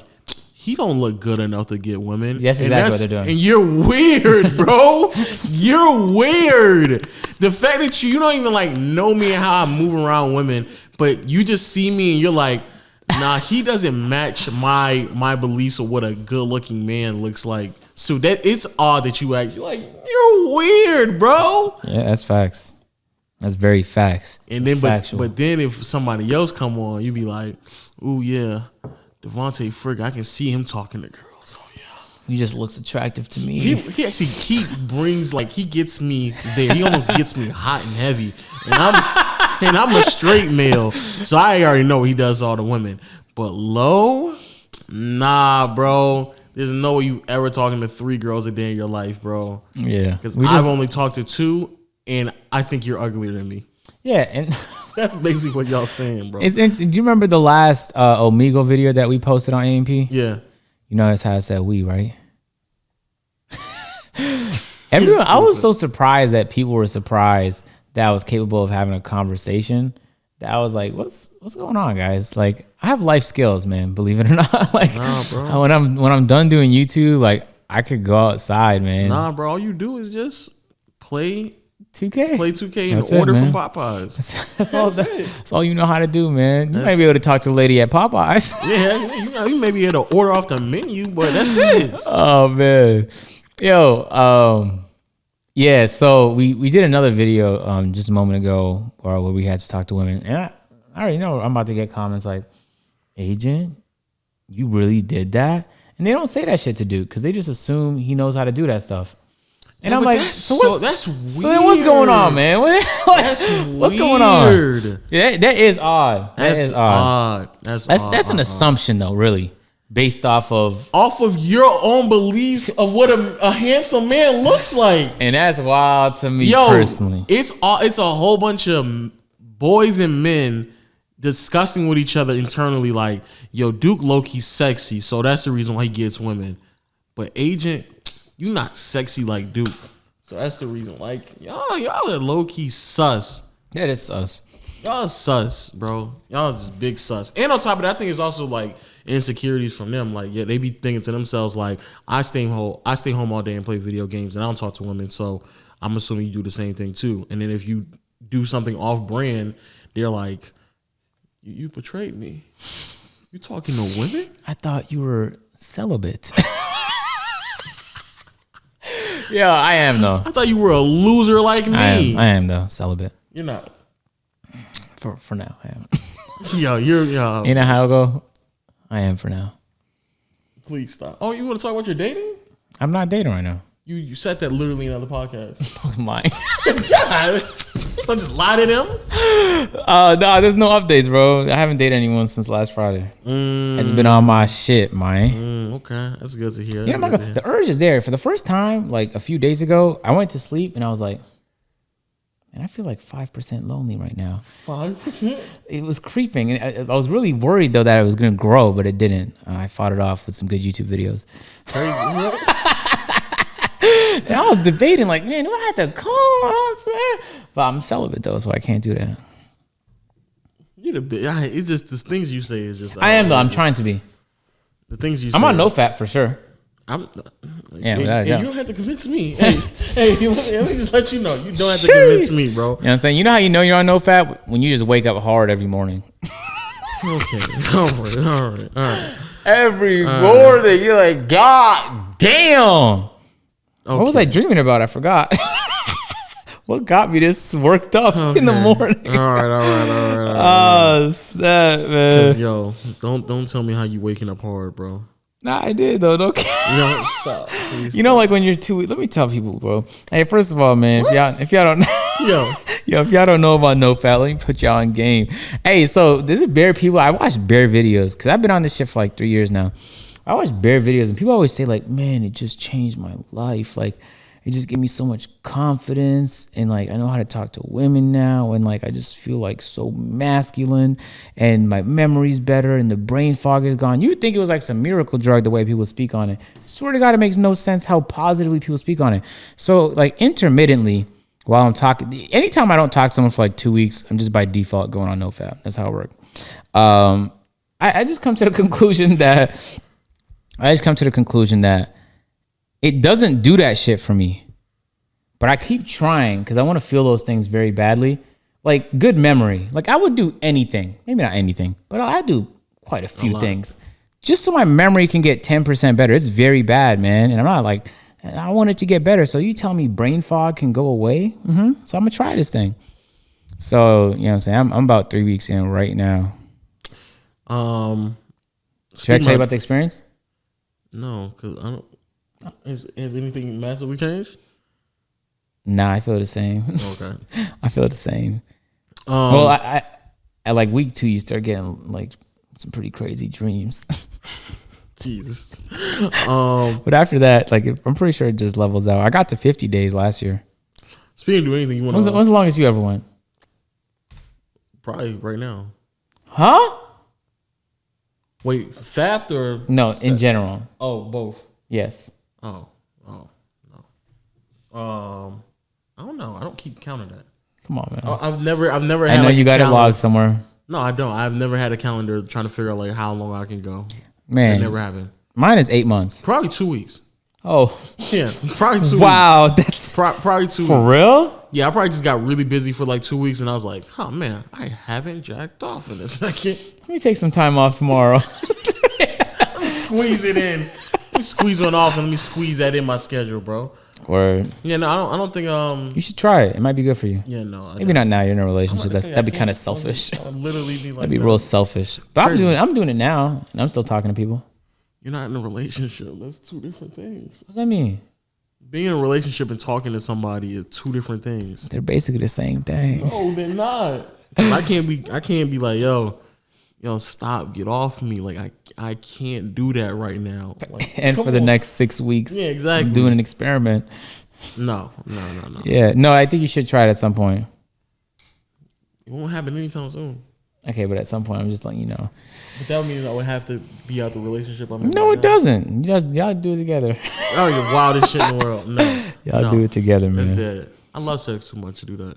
A: he don't look good enough to get women.
B: That's exactly what they're doing.
A: And you're weird, bro. You're weird. The fact that you don't even like know me and how I move around women, but you just see me and you're like, nah, he doesn't match my beliefs of what a good looking man looks like. So that it's odd that you act like you're weird, bro.
B: Yeah, that's facts. That's very facts.
A: And then,
B: Factual.
A: but then if somebody else come on, you be like, "Ooh yeah, Devontae Frick, I can see him talking to girls." Oh yeah,
B: He just looks attractive to me.
A: he actually brings like he gets me there. He almost gets me hot and heavy, and I'm a straight male, so I already know he does all the women. But low, nah, bro. There's no way you ever talking to 3 girls a day in your life, bro.
B: Yeah,
A: Because I've only talked to 2. And I think you're uglier than me.
B: Yeah, and
A: That's basically what y'all saying, bro.
B: do you remember the last Omegle video that we posted on AMP?
A: Yeah.
B: You notice how I said we, right? Everyone, I was so surprised that people were surprised that I was capable of having a conversation. That I was like, what's going on, guys? Like, I have life skills, man. Believe it or not. Like,
A: Nah, bro.
B: when I'm done doing YouTube, like, I could go outside, man.
A: Nah, bro. All you do is just play
B: 2K.
A: 2K
B: That's
A: and order
B: man.
A: from Popeyes.
B: That's all you know how to do, man. You might be able to talk to the lady at Popeyes.
A: Yeah, you may be able to order off the menu, but that's it.
B: Oh man, yo, yeah. So we did another video just a moment ago where we had to talk to women, and I already know I'm about to get comments like, "Agent, you really did that?" And they don't say that shit to Duke because they just assume he knows how to do that stuff. And
A: Yeah,
B: I'm
A: but
B: like,
A: that's weird.
B: So then what's going on, man?
A: That's
B: what's going on?
A: weird.
B: Yeah, that is odd.
A: That's
B: That is odd.
A: odd.
B: That's an assumption though, really, based off of.
A: Off of your own beliefs of what a handsome man looks like.
B: And that's wild to me
A: Yo,
B: personally.
A: it's a whole bunch of boys and men discussing with each other internally like, yo, Duke low-key sexy, so that's the reason why he gets women. But Agent, you not sexy like Duke. So that's the reason. Like, y'all are low-key sus.
B: That is us.
A: Y'all sus, bro. Y'all just big sus. And on top of that, I think it's also like insecurities from them. Like, yeah, they be thinking to themselves like, I stay home all day and play video games and I don't talk to women, so I'm assuming you do the same thing too. And then if you do something off brand, they're like, you betrayed me. You talking to women?
B: I thought you were celibate. Yeah, I am though.
A: I thought you were a loser like me.
B: I am though, celibate.
A: You're not.
B: For now, I am.
A: Yo, yo.
B: You know how I go? I am for now.
A: Please stop. Oh, you want to talk about your dating?
B: I'm not dating right now.
A: You said that literally in another podcast.
B: My
A: God. You want to just lie to them?
B: no, there's no updates, bro. I haven't dated anyone since last Friday. I've just been on my shit, man.
A: Okay, that's good to hear.
B: You know, the urge is there. For the first time, like a few days ago, I went to sleep and I was like, man, I feel like 5% lonely right now.
A: 5%?
B: It was creeping. And I was really worried, though, that it was going to grow, but it didn't. I fought it off with some good YouTube videos. And I was debating, like, man, do I have to call? But I'm celibate, though, so I can't do that.
A: You're the bit. It's just the things you say is just.
B: I am, though. I'm trying to be.
A: the things you
B: I'm
A: say,
B: on no fat for sure.
A: I'm,
B: Yeah,
A: hey,
B: without a doubt.
A: you don't have to convince me. Hey, let me just let you know. You don't have to convince me, bro.
B: You know what I'm saying? You know how you know you're on no fat? When you just wake up hard every morning.
A: Okay, all right.
B: Every morning, you're like, God damn.
A: Okay.
B: What was I dreaming about? I forgot. What got me this worked up in the morning?
A: All right.
B: Oh, snap, man.
A: Yo, don't tell me how you waking up hard, bro.
B: Nah, I did, though. Don't
A: No, stop. Please
B: You know, like when you're let me tell people, bro. Hey, first of all, man, if y'all don't
A: Yo.
B: if y'all don't know about no fat, let me put y'all on game. Hey, so this is bear people. I watch bear videos because I've been on this shit for like 3 years now. I watch bear videos and people always say like, man, it just changed my life. Like, it just gave me so much confidence and like I know how to talk to women now and like I just feel like so masculine and my memory's better and the brain fog is gone. You'd think it was like some miracle drug the way people speak on it. Swear to God, it makes no sense how positively people speak on it. So like intermittently while I'm talking, anytime I don't talk to someone for like 2 weeks, I'm just by default going on no fat. That's how it works. I just come to the conclusion that it doesn't do that shit for me. But I keep trying because I want to feel those things very badly. Like good memory. Like I would do anything. Maybe not anything, but I do quite a few things. Just so my memory can get 10% better. It's very bad, man. And I'm not like, I want it to get better. So you tell me brain fog can go away? So I'm going to try this thing. So, you know what I'm saying? I'm about 3 weeks in right now. Should I tell you about the experience?
A: No, because I don't. Has anything massively changed?
B: Nah, I feel the same.
A: Okay.
B: I feel the same. Well, I at like week 2, you start getting like some pretty crazy dreams.
A: Jesus.
B: But after that, like I'm pretty sure it just levels out. I got to 50 days last year.
A: Speaking of doing anything, you want to?
B: When's the longest you ever went?
A: Probably right now.
B: Huh?
A: Wait, fat or
B: No, in general.
A: Oh, both.
B: Yes.
A: Oh, no. I don't know. I don't keep counting that.
B: Come on, man.
A: I've never had.
B: I know
A: like
B: you got it
A: calendar.
B: logged somewhere.
A: No, I don't. I've never had a calendar trying to figure out like how long I can go.
B: Man,
A: That never happened.
B: Mine is 8 months.
A: Probably 2 weeks.
B: Oh,
A: Yeah, probably 2 weeks.
B: wow, that's
A: Probably 2
B: for
A: weeks.
B: real.
A: Yeah, I probably just got really busy for like 2 weeks, and I was like, "Oh man, I haven't jacked off in a second.
B: Let me take some time off tomorrow.
A: Let me squeeze it in. Let me squeeze one off, and let me squeeze that in my schedule, bro."
B: Word.
A: Yeah, no, I don't think.
B: You should try it. It might be good for you.
A: Yeah, no.
B: Maybe not now. You're in a relationship.
A: I'm about to say,
B: That'd be
A: I
B: kind of
A: can't.
B: selfish.
A: I literally be like,
B: That'd be
A: that.
B: real selfish. But I'm doing it now, and I'm still talking to people.
A: You're not in a relationship. That's two different things.
B: What does that mean?
A: Being in a relationship and talking to somebody are two different things.
B: They're basically the same thing.
A: No, they're not. I can't be like, yo, stop, get off me. Like I can't do that right now. Like,
B: And for the next 6 weeks,
A: Yeah, exactly.
B: I'm doing an experiment.
A: No.
B: Yeah, no, I think you should try it at some point.
A: It won't happen anytime soon.
B: Okay, but at some point, I'm just letting you know.
A: But that means I would have to be out the relationship I'm in.
B: No,
A: right
B: it
A: now.
B: doesn't. Y'all do it together.
A: Oh, you're wildest shit in the world. No.
B: Y'all
A: no.
B: do it together,
A: That's
B: man.
A: dead. I love sex too much to do that.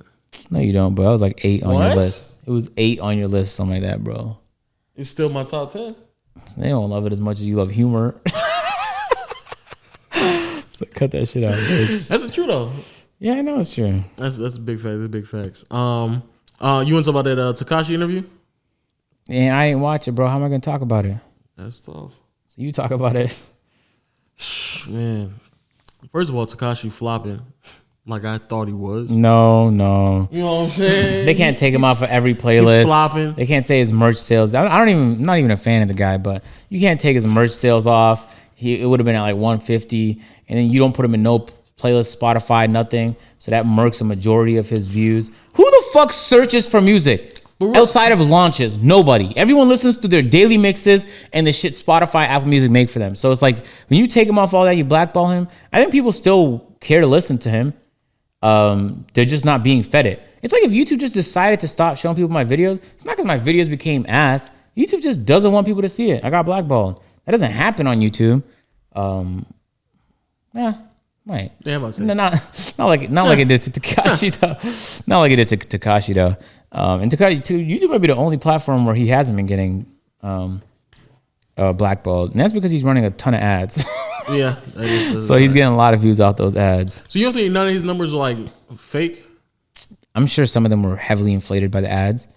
B: No, you don't, bro. I was like 8 on
A: What?
B: your list. It was 8 on your list, something like that, bro.
A: It's still my top 10.
B: They don't love it as much as you love humor. So cut that shit out, bitch.
A: That's the truth though.
B: Yeah, I know it's true.
A: That's a big fact. That's big facts. You want to talk about that Tekashi interview?
B: And I ain't watch it, bro. How am I gonna talk about it?
A: That's tough.
B: So you talk about it.
A: Man. First of all, Tekashi flopping like I thought he was.
B: No.
A: You know what I'm saying?
B: They can't take him off of every
A: He
B: playlist.
A: flopping.
B: They can't say his merch sales. I'm not even a fan of the guy, but you can't take his merch sales off. It would have been at like 150, and then you don't put him in no playlist, Spotify, nothing. So that murks a majority of his views. Who the fuck searches for music outside of launches? Nobody. Everyone listens to their daily mixes and the shit Spotify, Apple Music make for them. So it's like when you take him off all that, you blackball him. I think people still care to listen to him. They're just not being fed it. It's like if YouTube just decided to stop showing people my videos, it's not because my videos became ass. YouTube just doesn't want people to see it. I got blackballed. That doesn't happen on YouTube. Yeah, right.
A: Yeah, I'm about to say.
B: No, not like it did to Tekashi though. Not like it did to Tekashi though. And Tekashi too, YouTube might be the only platform where he hasn't been getting blackballed, and that's because he's running a ton of ads.
A: Yeah, that is,
B: So he's getting a lot of views off those ads.
A: So you don't think none of his numbers are like fake?
B: I'm sure some of them were heavily inflated by the ads.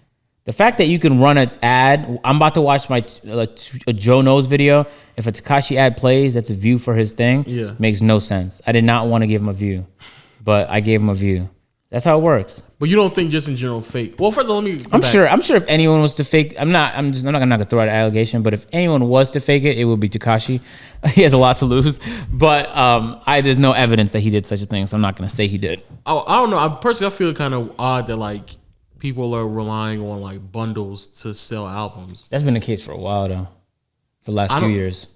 B: The fact that you can run an ad, I'm about to watch a Joe Knows video. If a Tekashi ad plays, that's a view for his thing.
A: Yeah.
B: Makes no sense. I did not want to give him a view, but I gave him a view. That's how it works.
A: But you don't think just in general fake? Well, first of all, let me.
B: I'm sure if anyone was to fake, I'm not gonna throw out an allegation, but if anyone was to fake it, it would be Tekashi. He has a lot to lose, but there's no evidence that he did such a thing, so I'm not gonna say he did.
A: I don't know. I feel kind of odd that like people are relying on like bundles to sell albums.
B: That's been the case for a while though, for the last few years.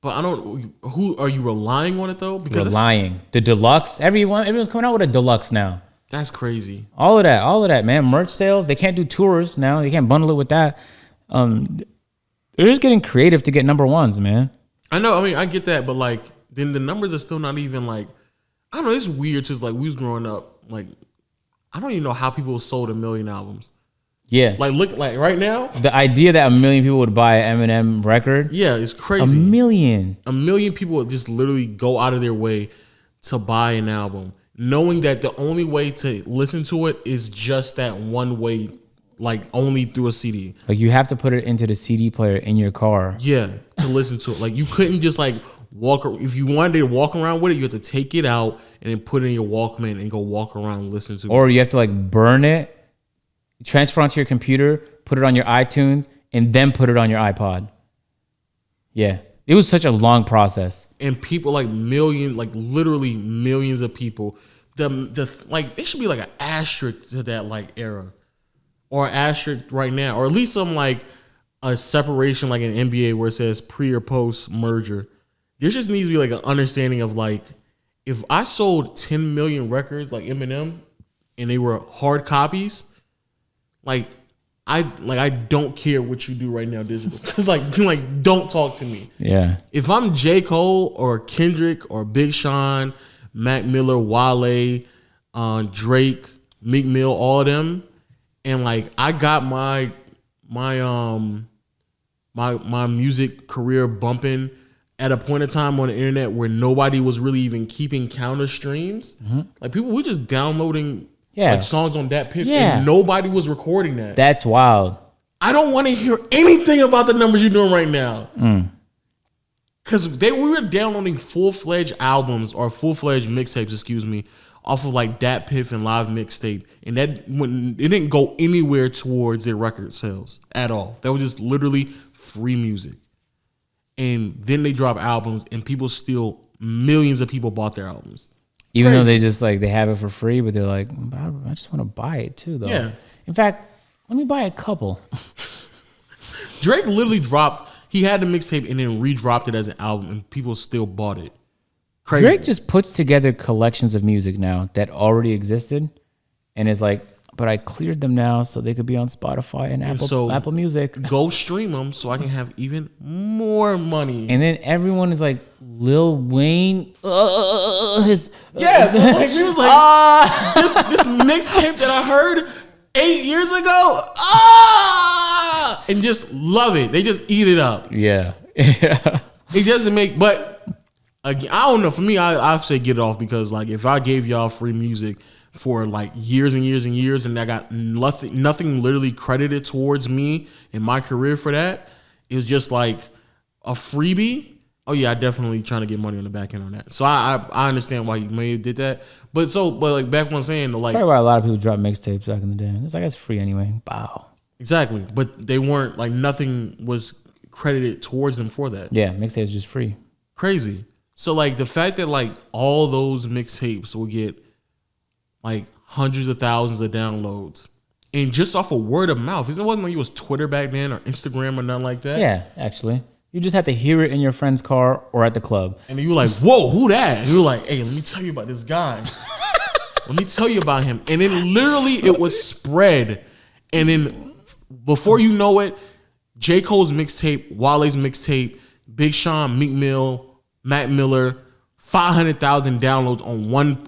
A: But I don't. Who are you relying on it though? Because
B: relying the deluxe. Everyone's coming out with a deluxe now.
A: That's crazy.
B: All of that, man. Merch sales. They can't do tours now. They can't bundle it with that. They're just getting creative to get number ones, man.
A: I know. I mean, I get that, but like, then the numbers are still not even like. I don't know. It's weird. Just like we was growing up, like I don't even know how people sold 1 million albums.
B: Yeah.
A: Like look, like right now,
B: the idea that 1 million people would buy an Eminem record.
A: Yeah, it's crazy.
B: 1 million.
A: 1 million people would just literally go out of their way to buy an album, knowing that the only way to listen to it is just that one way, like only through a CD.
B: Like you have to put it into the CD player in your car.
A: Yeah, to listen to it. Like you couldn't just like walk. If you wanted to walk around with it, you have to take it out and then put it in your Walkman and go walk around and listen to it.
B: Or you have to like burn it, transfer onto your computer, put it on your iTunes, and then put it on your iPod. Yeah. It was such a long process.
A: And people like literally millions of people. Like there should be like an asterisk to that like era. Or an asterisk right now. Or at least some like a separation like in NBA where it says pre or post merger. There just needs to be like an understanding of like, if I sold 10 million records like Eminem and they were hard copies, like I don't care what you do right now digital. Cause like don't talk to me.
B: Yeah.
A: If I'm J. Cole or Kendrick or Big Sean, Mac Miller, Wale, Drake, Meek Mill, all of them, and like I got my music career bumping at a point in time on the internet where nobody was really even keeping counter streams. Mm-hmm. Like people were just downloading like songs on DatPiff and nobody was recording that.
B: That's wild.
A: I don't want to hear anything about the numbers you're doing right now. Because we were downloading full-fledged albums or full-fledged mixtapes, off of like DatPiff and Live Mixtape. And it didn't go anywhere towards their record sales at all. That was just literally free music. And then they drop albums and millions of people bought their albums.
B: Even though they just like, they have it for free, but they're like, I just want to buy it too though.
A: Yeah.
B: In fact, let me buy a couple.
A: Drake literally he had the mixtape and then redropped it as an album and people still bought it. Crazy.
B: Drake just puts together collections of music now that already existed and is like, but I cleared them now so they could be on Spotify and Apple Music.
A: Go stream them so I can have even more money.
B: And then everyone is like, Lil Wayne,
A: this mixtape that I heard 8 years ago, and just love it. They just eat it up.
B: Yeah.
A: It doesn't make, but again, I don't know. For me, I say get it off because like if I gave y'all free music for like years and years and years, and I got nothing literally credited towards me in my career for that, it was just like a freebie. Oh yeah, I definitely trying to get money on the back end on that. So I understand why you may have did that, but like back when I'm saying like
B: probably why a lot of people dropped mixtapes back in the day. It's like it's free anyway. Wow.
A: Exactly, but they weren't like nothing was credited towards them for that.
B: Yeah, mixtapes just free.
A: Crazy. So like the fact that like all those mixtapes will get like hundreds of thousands of downloads and just off of word of mouth. It wasn't like it was Twitter back then or Instagram or nothing like that.
B: Yeah, actually. You just have to hear it in your friend's car or at the club.
A: And you were like, whoa, who that? And you were like, hey, let me tell you about this guy. Let me tell you about him. And then literally it was spread. And then before you know it, J. Cole's mixtape, Wale's mixtape, Big Sean, Meek Mill, Mac Miller, 500,000 downloads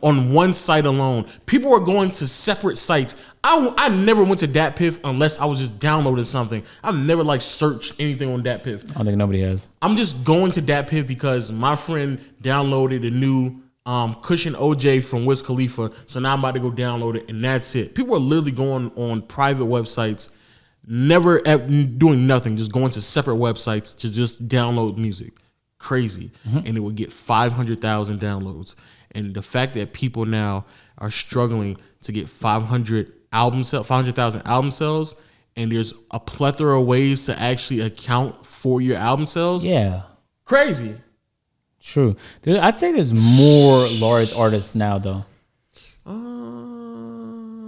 A: on one site alone. People are going to separate sites. I never went to DatPiff unless I was just downloading something. I've never like searched anything on DatPiff.
B: I don't think nobody has.
A: I'm just going to DatPiff because my friend downloaded a new Cushion OJ from Wiz Khalifa. So now I'm about to go download it, and that's it. People are literally going on private websites, never doing nothing, just going to separate websites to just download music. Crazy. And it would get 500,000 downloads. And the fact that people now are struggling to get 500,000 album sales, and there's a plethora of ways to actually account for your album sales.
B: Yeah.
A: Crazy.
B: True. I'd say there's more large artists now, though.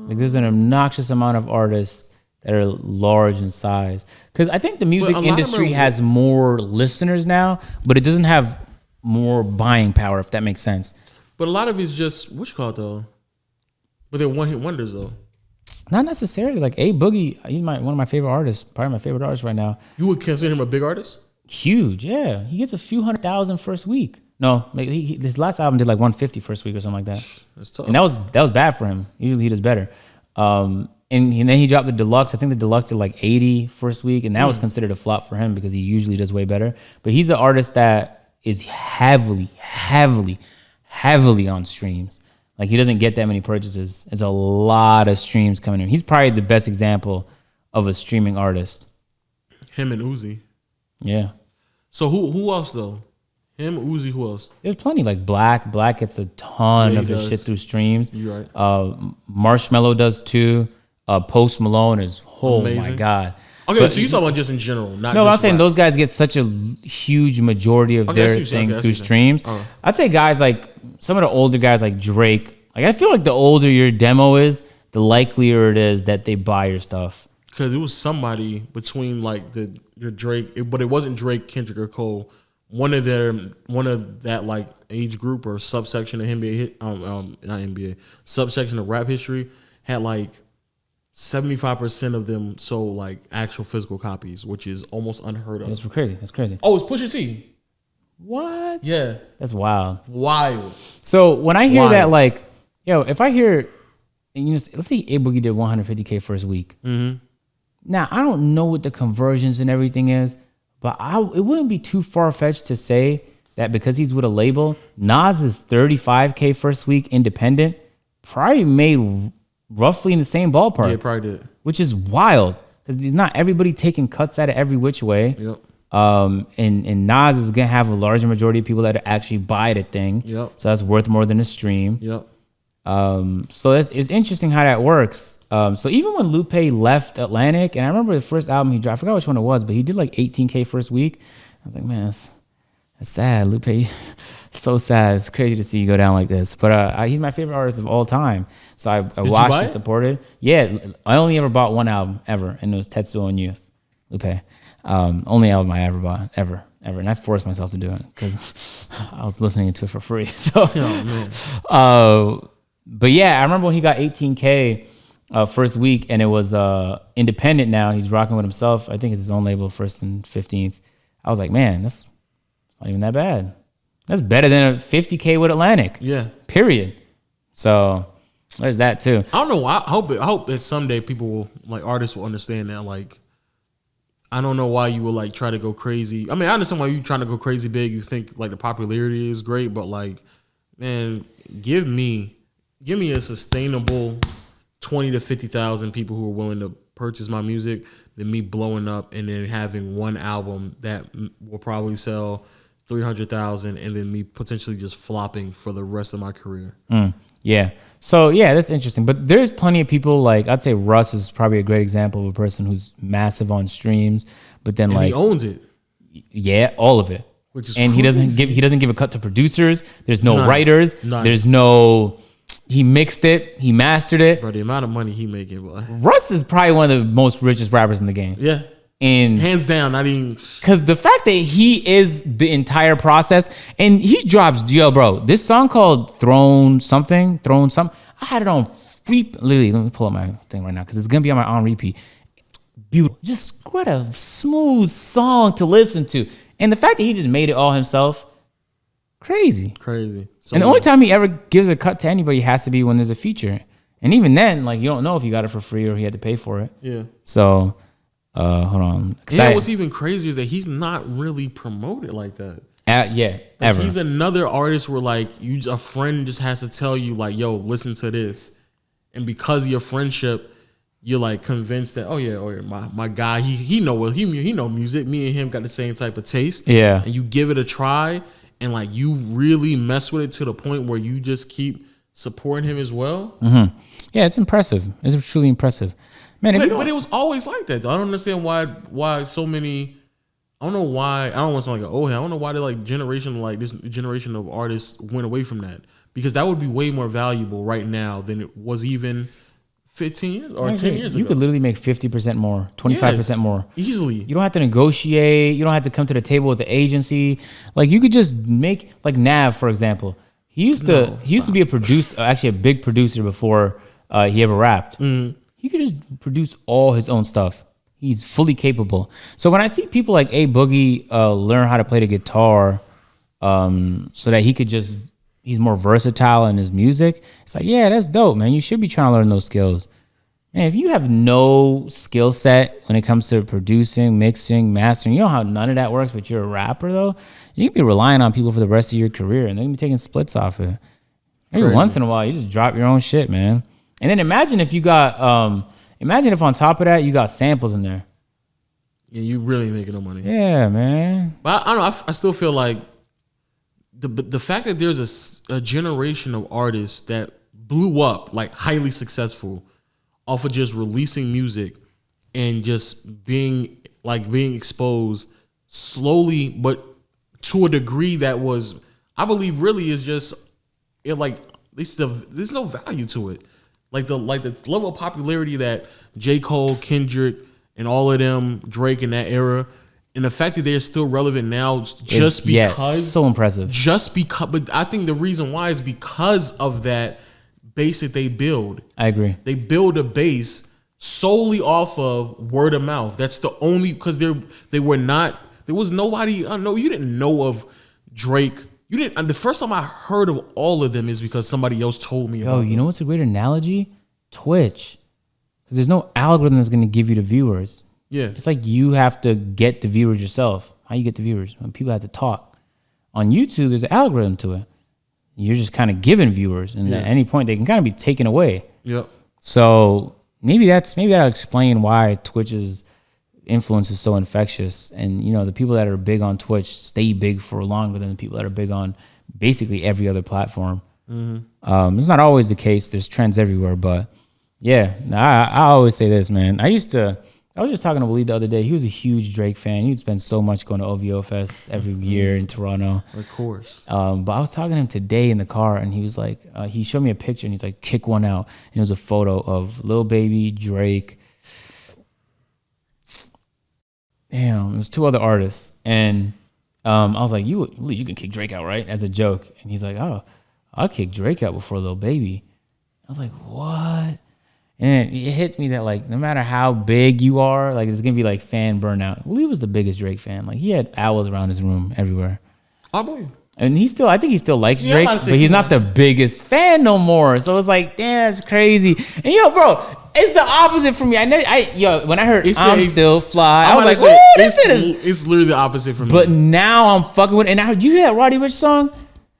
B: Like there's an obnoxious amount of artists that are large in size. Because I think the music industry has more listeners now, but it doesn't have more buying power, if that makes sense.
A: But a lot of it's just, what you call it, though? But they're one-hit wonders, though.
B: Not necessarily. Like A-Boogie, he's one of my favorite artists, probably my favorite artist right now.
A: You would consider him a big artist?
B: Huge, yeah. He gets a few 100,000 first week. No, his last album did like 150 first week or something like that.
A: That's tough.
B: And that was bad for him. Usually he does better. And then he dropped the deluxe. I think the deluxe did like 80 first week, and that was considered a flop for him because he usually does way better. But he's an artist that is heavily on streams. Like he doesn't get that many purchases. It's a lot of streams coming in. He's probably the best example of a streaming artist.
A: Him and Uzi.
B: Yeah.
A: So who else though? Him, Uzi, who else?
B: There's plenty. Like Black gets a ton of his shit through streams.
A: You're right.
B: Marshmello does too. Post Malone is
A: Amazing.
B: My God.
A: Okay,
B: But
A: so you talking about just in general, not
B: no,
A: just
B: I'm saying
A: rap.
B: those guys get such a huge majority of their thing through streams. I'd say guys like some of the older guys like Drake. Like I feel like the older your demo is, the likelier it is that they buy your stuff.
A: Because it was somebody between like your Drake, but it wasn't Drake, Kendrick, or Cole. One of that like age group or subsection of NBA not NBA subsection of rap history had like 75% of them sold like actual physical copies, which is almost unheard of.
B: That's crazy.
A: Oh, it's Pusha T.
B: What?
A: Yeah,
B: that's wild. So when I hear that, like, if I hear, let's say A-Boogie did 150K first week. Mm-hmm. Now I don't know what the conversions and everything is. But it wouldn't be too far-fetched to say that because he's with a label, Nas is 35K first week independent, probably made roughly in the same ballpark.
A: Yeah, probably did.
B: Which is wild because he's not everybody taking cuts at it every which way.
A: Yep.
B: And Nas is going to have a larger majority of people that actually buy the thing.
A: Yep.
B: So that's worth more than a stream.
A: Yep.
B: So it's interesting how that works. So even when Lupe left Atlantic, and I remember the first album he dropped, I forgot which one it was, but he did like 18K first week. I was like, man, that's sad. Lupe, so sad. It's crazy to see you go down like this. But he's my favorite artist of all time. So I watched and supported. Yeah, I only ever bought one album ever, and it was Tetsuo and Youth, Lupe. Only album I ever bought, ever. And I forced myself to do it because I was listening to it for free. So, but yeah, I remember when he got 18K first week, and it was independent now. He's rocking with himself. I think it's his own label, First and 15th. I was like, man, that's not even that bad. That's better than a 50K with Atlantic.
A: Yeah.
B: Period. So there's that too.
A: I don't know. I hope that someday people will, like, artists will understand that. Like, I don't know why you will like try to go crazy. I mean, I understand why you trying to go crazy big. You think like the popularity is great, but like, man, give me a sustainable 20 to 50,000 people who are willing to purchase my music than me blowing up and then having one album that will probably sell 300,000 and then me potentially just flopping for the rest of my career.
B: Yeah. So yeah, that's interesting. But there's plenty of people, like I'd say Russ is probably a great example of a person who's massive on streams, but then
A: he owns it.
B: Yeah, all of it.
A: Which is
B: and
A: crazy.
B: he doesn't give a cut to producers. There's no writers. There's no. He mixed it. He mastered it.
A: Bro, the amount of money he making, boy.
B: Russ is probably one of the most richest rappers in the game.
A: Yeah.
B: And
A: hands down, not even
B: because the fact that he is the entire process, and he drops, bro, this song called Throne Something. I had it on literally, let me pull up my thing right now because it's gonna be on my on repeat. Beautiful, just what a smooth song to listen to, and the fact that he just made it all himself, Crazy.
A: So,
B: And the only time he ever gives a cut to anybody has to be when there's a feature. And even then, like, you don't know if you got it for free or he had to pay for it.
A: Yeah.
B: So, hold on.
A: Yeah, what's even crazier is that he's not really promoted like that.
B: Ever.
A: He's another artist where like a friend just has to tell you like, yo, listen to this. And because of your friendship, you're like convinced that, oh yeah, my guy, he know music. Me and him got the same type of taste.
B: Yeah.
A: And you give it a try and like you really mess with it to the point where you just keep supporting him as well.
B: Mm-hmm. Yeah, it's impressive. It's truly impressive. Man,
A: but it was always like that though. I don't understand why so many. I don't know why. I don't want to sound like I don't know why this generation of artists went away from that, because that would be way more valuable right now than it was even 15 years or 10 years ago.
B: You could literally make 50% more, 25% more
A: easily.
B: You don't have to negotiate. You don't have to come to the table with the agency. Like you could just make, like Nav, for example. He used to be a producer, actually a big producer before he ever rapped.
A: Mm.
B: He could just produce all his own stuff. He's fully capable. So when I see people like A Boogie learn how to play the guitar, so that he's more versatile in his music, it's like, yeah, that's dope, man. You should be trying to learn those skills. Man, if you have no skill set when it comes to producing, mixing, mastering, you know how none of that works, but you're a rapper though, you can be relying on people for the rest of your career and they're gonna be taking splits off it. Maybe once in a while, you just drop your own shit, man. And then imagine if you got imagine if on top of that you got samples in there.
A: Yeah, you really making no money.
B: Yeah, man.
A: But I don't know. I still feel like the fact that there's a generation of artists that blew up, like highly successful, off of just releasing music and just being exposed slowly, but to a degree that was, I believe, really is just it. Like there's no value to it. Like the level of popularity that J. Cole, Kendrick, and all of them, Drake in that era, and the fact that they're still relevant now
B: so impressive.
A: But I think the reason why is because of that base that they build.
B: I agree.
A: They build a base solely off of word of mouth. That's the only, because there was nobody. I know you didn't know of Drake. You didn't. The first time I heard of all of them is because somebody else told me.
B: Yo, you know what's a great analogy? Twitch, because there's no algorithm that's going to give you the viewers.
A: Yeah,
B: it's like you have to get the viewers yourself. How you get the viewers? When people have to talk. On YouTube, there's an algorithm to it. You're just kind of giving viewers, and at any point they can kind of be taken away.
A: Yep.
B: So maybe that'll explain why Twitch's influence is so infectious, and you know the people that are big on Twitch stay big for longer than the people that are big on basically every other platform. Mm-hmm. It's not always the case. There's trends everywhere, but yeah, I always say this, man. I was just talking to Waleed the other day. He was a huge Drake fan. He'd spend so much going to OVO Fest every year in Toronto.
A: Of course.
B: But I was talking to him today in the car, and he was like, he showed me a picture, and he's like, kick one out. And it was a photo of Lil Baby, Drake. Damn, it was two other artists. And I was like, you can kick Drake out, right? As a joke. And he's like, oh, I'll kick Drake out before Lil Baby. I was like, what? And it hit me that like no matter how big you are, like it's gonna be like fan burnout. Well, he was the biggest Drake fan. Like he had owls around his room everywhere.
A: I believe.
B: And I think he still likes Drake, but he's not the biggest fan no more. So it's like, damn, that's crazy. And yo, bro, it's the opposite for me. When I heard I'm Still Fly, I was like, oh,
A: it's literally the opposite for me.
B: But now I'm fucking with it. And now, you hear that Roddy Ricch song?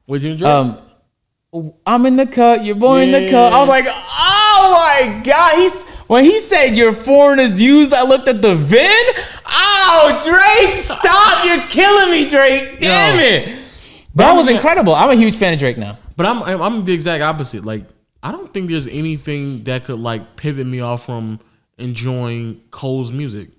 A: What you enjoy?
B: I'm in the cut, your boy in the cut. I was like, oh my God. When he said your foreign is used, I looked at the VIN. Oh, Drake, stop. You're killing me, Drake. Damn it. That was incredible. I'm a huge fan of Drake now.
A: But I'm the exact opposite. Like, I don't think there's anything that could like pivot me off from enjoying Cole's music.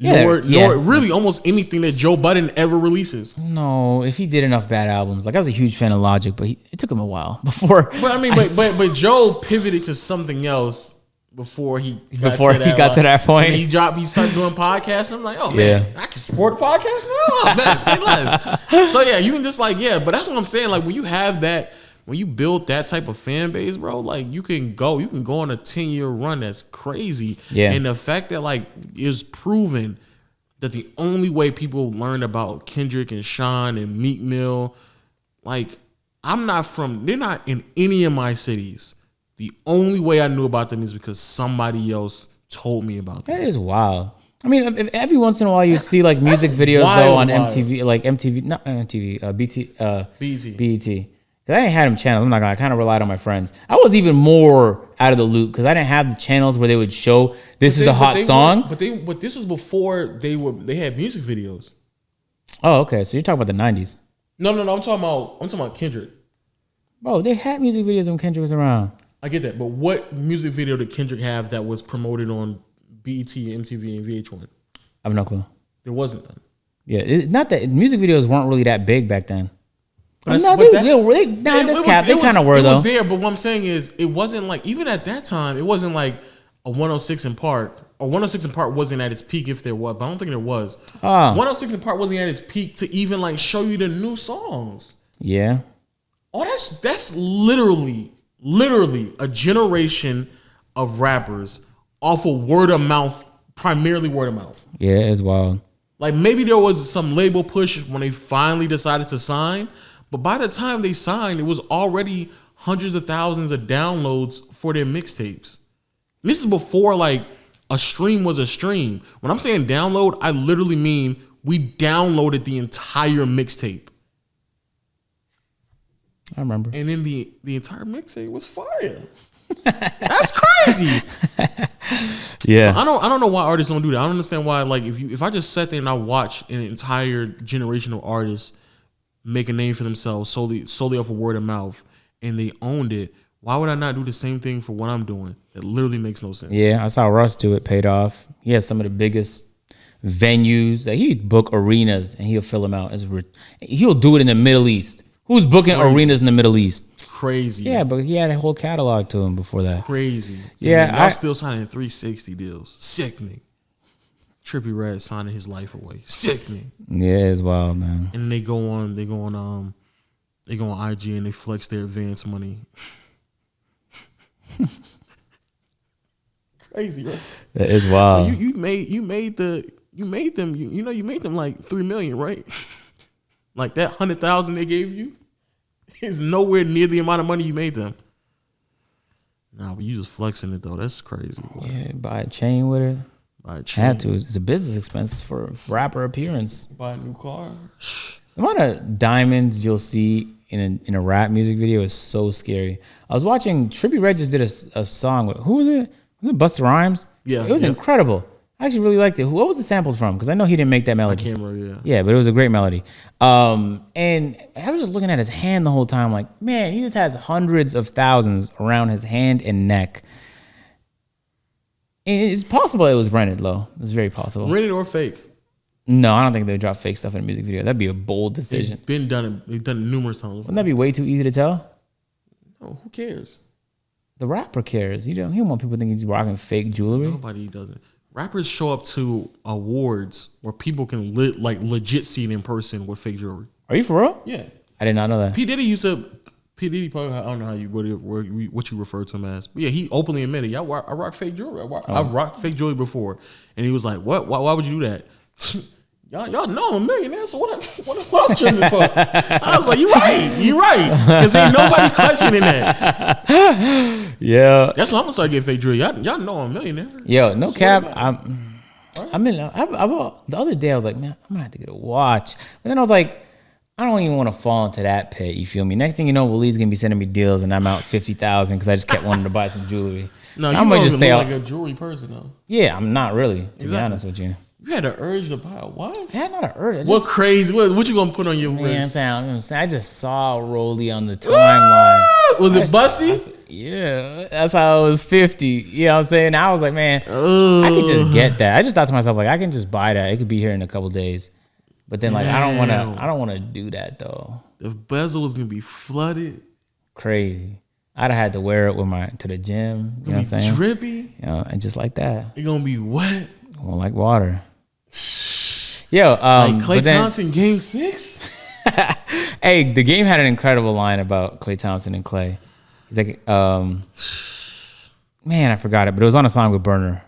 A: Nor really almost anything that Joe Budden ever releases.
B: No, if he did enough bad albums. Like I was a huge fan of Logic, but it took him a while before.
A: But I mean, but Joe pivoted to something else before he got
B: to that point.
A: He started doing podcasts. I'm like, oh man, I can support a podcast now. Oh, man, say less. So yeah, you can just like but that's what I'm saying. Like when you have that. When you build that type of fan base, bro, like you can go on a 10-year run that's crazy.
B: Yeah.
A: And the fact that like is proven that the only way people learn about Kendrick and Sean and Meek Mill like they're not in any of my cities. The only way I knew about them is because somebody else told me about them.
B: That is wild. I mean, every once in a while you'd see like music videos though on MTV, like MTV, not MTV, BET. Cause I didn't have them channels. I'm not gonna. I kind of relied on my friends. I was even more out of the loop because I didn't have the channels where they would show this is a hot song.
A: But this was before they had music videos.
B: Oh, okay. So you're talking about the '90s?
A: No. I'm talking about Kendrick.
B: Bro, they had music videos when Kendrick was around.
A: I get that, but what music video did Kendrick have that was promoted on BET, MTV, and VH1?
B: I have no clue.
A: There wasn't then.
B: Yeah, not that music videos weren't really that big back then. They kind of were
A: it
B: though.
A: It was there, but what I'm saying is, it wasn't like, even at that time, it wasn't like a 106 in Park, or 106 in Park wasn't at its peak if there was, but I don't think there was. 106 in Park wasn't at its peak to even like show you the new songs.
B: Yeah.
A: Oh, that's literally a generation of rappers off of word of mouth, primarily word of mouth.
B: Yeah, it's wild.
A: Like maybe there was some label push when they finally decided to sign, but by the time they signed, it was already hundreds of thousands of downloads for their mixtapes. This is before like a stream was a stream. When I'm saying download, I literally mean we downloaded the entire mixtape.
B: I remember.
A: And then the entire mixtape was fire. That's crazy.
B: Yeah.
A: So I don't know why artists don't do that. I don't understand why. Like if I just sat there and I watch an entire generation of artists make a name for themselves solely off of word of mouth, and they owned it, why would I not do the same thing for what I'm doing? It literally makes no sense.
B: Yeah, I saw Russ do it. Paid off. He has some of the biggest venues. Like he'd book arenas and he'll fill them out. He'll do it in the Middle East. Who's booking arenas in the Middle East?
A: Crazy.
B: Yeah, but he had a whole catalog to him before that.
A: Crazy.
B: Yeah,
A: y'all still signing 360 deals. Sickening. Trippie Redd signing his life away. Sickening.
B: Yeah, it's wild, man.
A: And they go on IG and they flex their advance money. Crazy, right?
B: That is wild.
A: You made them like $3 million, right? Like that 100,000 they gave you is nowhere near the amount of money you made them. Nah, but you just flexing it though. That's crazy. Boy.
B: Yeah, buy a chain with it.
A: Buy a chain.
B: Had to. It's a business expense for rapper appearance.
A: Buy a new car.
B: The amount of diamonds you'll see in a rap music video is so scary. I was watching Trippie Redd just did a song with, who was it? Was it Busta Rhymes?
A: Yeah.
B: It was incredible. I actually really liked it. What was the sample from? Because I know he didn't make that melody.
A: I can't remember,
B: Yeah, but it was a great melody. And I was just looking at his hand the whole time, like, man, he just has hundreds of thousands around his hand and neck. And it's possible it was rented, though. It's very possible.
A: Rented or fake?
B: No, I don't think they would drop fake stuff in a music video. That'd be a bold decision.
A: They've done it numerous times.
B: Wouldn't that be way too easy to tell?
A: Oh, who cares?
B: The rapper cares. He don't want people to think he's rocking fake jewelry.
A: Nobody doesn't. Rappers show up to awards where people can legit see it in person with fake jewelry.
B: Are you for real?
A: Yeah.
B: I did not know that.
A: P. Diddy probably, I don't know what you refer to him as, but yeah, he openly admitted, I rock fake jewelry. I've rocked fake jewelry before, and he was like, "What? Why would you do that?" Y'all know I'm a millionaire, so what I'm tripping for? I was like, you're right. Because ain't nobody questioning that.
B: Yeah.
A: That's why I'm gonna start getting fake jewelry. Y'all know I'm a millionaire.
B: Yo, no cap. The other day I was like, man, I'm gonna have to get a watch. And then I was like, I don't even want to fall into that pit. You feel me? Next thing you know, Willie's gonna be sending me deals, and I'm out $50,000 because I just kept wanting to buy some jewelry.
A: No,
B: so
A: you
B: I'm gonna just stay
A: like a jewelry person though.
B: Yeah, I'm not really, to be honest with you.
A: You had an urge to buy a watch?
B: I had not an urge.
A: What crazy? What you gonna put on your wrist?
B: You know what I'm saying? I just saw Rolly on the timeline.
A: Was it Busty?
B: Yeah, that's how it was 50. You know what I'm saying? I was like, man, I could just get that. I just thought to myself, like, I can just buy that. It could be here in a couple days. But then, like, I don't want to do that though.
A: The bezel was gonna be flooded. Crazy.
B: I'd have had to wear it to the gym. You know what I'm saying?
A: Drippy.
B: You know, and just like that.
A: It's gonna be wet.
B: Well, like water. Yo,
A: like Klay Thompson, Game 6.
B: Hey, the game had an incredible line about Klay Thompson and Klay. He's like, man, I forgot it, but it was on a song with Burner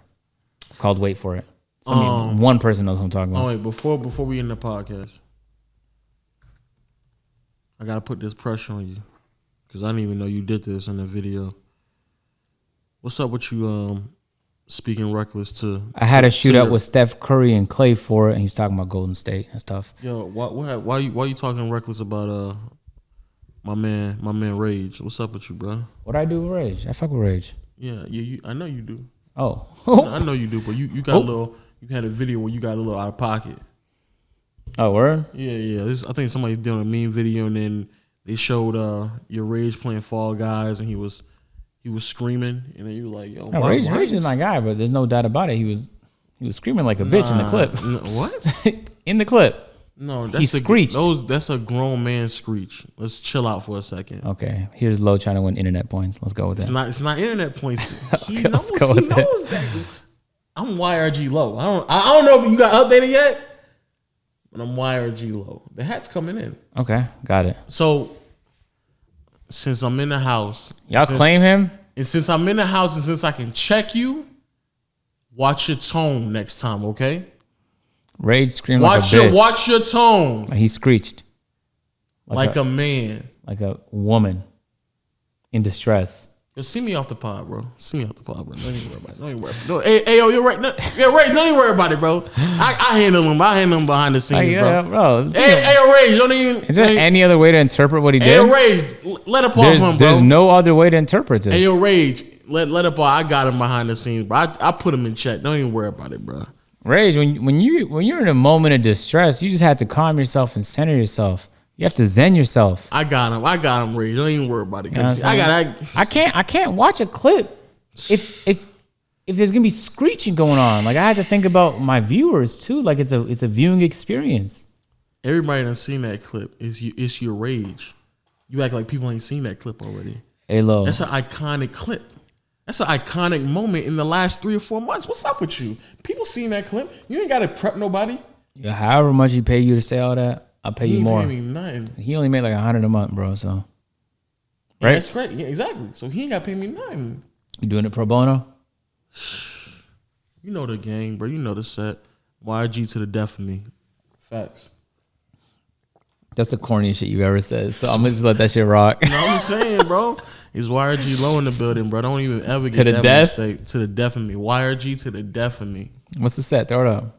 B: called "Wait for It." One person knows who I'm talking about.
A: Oh wait, before we end the podcast, I gotta put this pressure on you because I didn't even know you did this in the video. What's up with you? Speaking reckless to.
B: I had a shootout with Steph Curry and Clay for it, and he's talking about Golden State and stuff.
A: Yo, why you talking reckless about my man Rage? What's up with you, bro?
B: What I do with Rage? I fuck with Rage.
A: Yeah, I know you do.
B: Oh,
A: I know you do, but you got a little. You had a video where you got a little out of pocket.
B: Oh, word?
A: Yeah. I think somebody did a meme video, and then they showed your Rage playing Fall Guys, and he was screaming, and then you were like, "Yo,
B: no, Rage is my guy," but there's no doubt about it. He was screaming like a bitch in the clip.
A: What?
B: In the clip.
A: No,
B: he screeched.
A: That's a grown man screech. Let's chill out for a second.
B: Okay, here's Low trying to win internet points. Let's go with that.
A: It's not internet points.
B: Okay,
A: He knows that. I'm YRG Low. I don't know if you got updated yet, but I'm YRG Low. The hat's coming in.
B: Okay, got it.
A: So since I'm in the house,
B: y'all claim him,
A: and since I'm in the house, and since I can check you, watch your tone next time, okay?
B: Rage screamed like a bitch.
A: Watch your tone.
B: He screeched
A: like a man,
B: like a woman in distress.
A: Yo, see me off the pod, bro. See me off the pod, bro. Don't even worry about it. Don't even worry about it. Hey, yo, you're right. Don't even worry about it, bro. I handle him. I handle him behind the scenes, bro. Hey, Rage, don't even.
B: Is there any other way to interpret what he did?
A: Hey, Rage, let up off him, bro.
B: There's no other way to interpret this.
A: Hey, yo, Rage, let up off. I got him behind the scenes, bro. I put him in check. Don't even worry about it, bro.
B: Rage, when you're in a moment of distress, you just have to calm yourself and center yourself. You have to zen yourself.
A: I got him, Rage. Don't even worry about it.
B: You know I can't watch a clip if there's gonna be screeching going on. Like I had to think about my viewers too. Like it's a viewing experience.
A: Everybody done seen that clip. It's your Rage. You act like people ain't seen that clip already.
B: Hey, Lo.
A: That's an iconic clip. That's an iconic moment in the last 3 or 4 months. What's up with you? People seen that clip. You ain't got to prep nobody.
B: Yeah, however much he pay you to say all that, I'll pay you more.
A: He ain't pay me nothing.
B: He only made like $100 a month, bro. So, right?
A: Yeah, that's great. Yeah, exactly. So he ain't got to pay me nothing.
B: You doing it pro bono?
A: You know the game, bro. You know the set. YG to the death of me. Facts.
B: That's the corniest shit you've ever said. So I'm gonna just let that shit rock.
A: No, I'm just saying, bro. It's YRG Low in the building, bro. Don't even ever get
B: to the death.
A: Mistake. To the death of me. YRG to the death of me.
B: What's the set? Throw it up.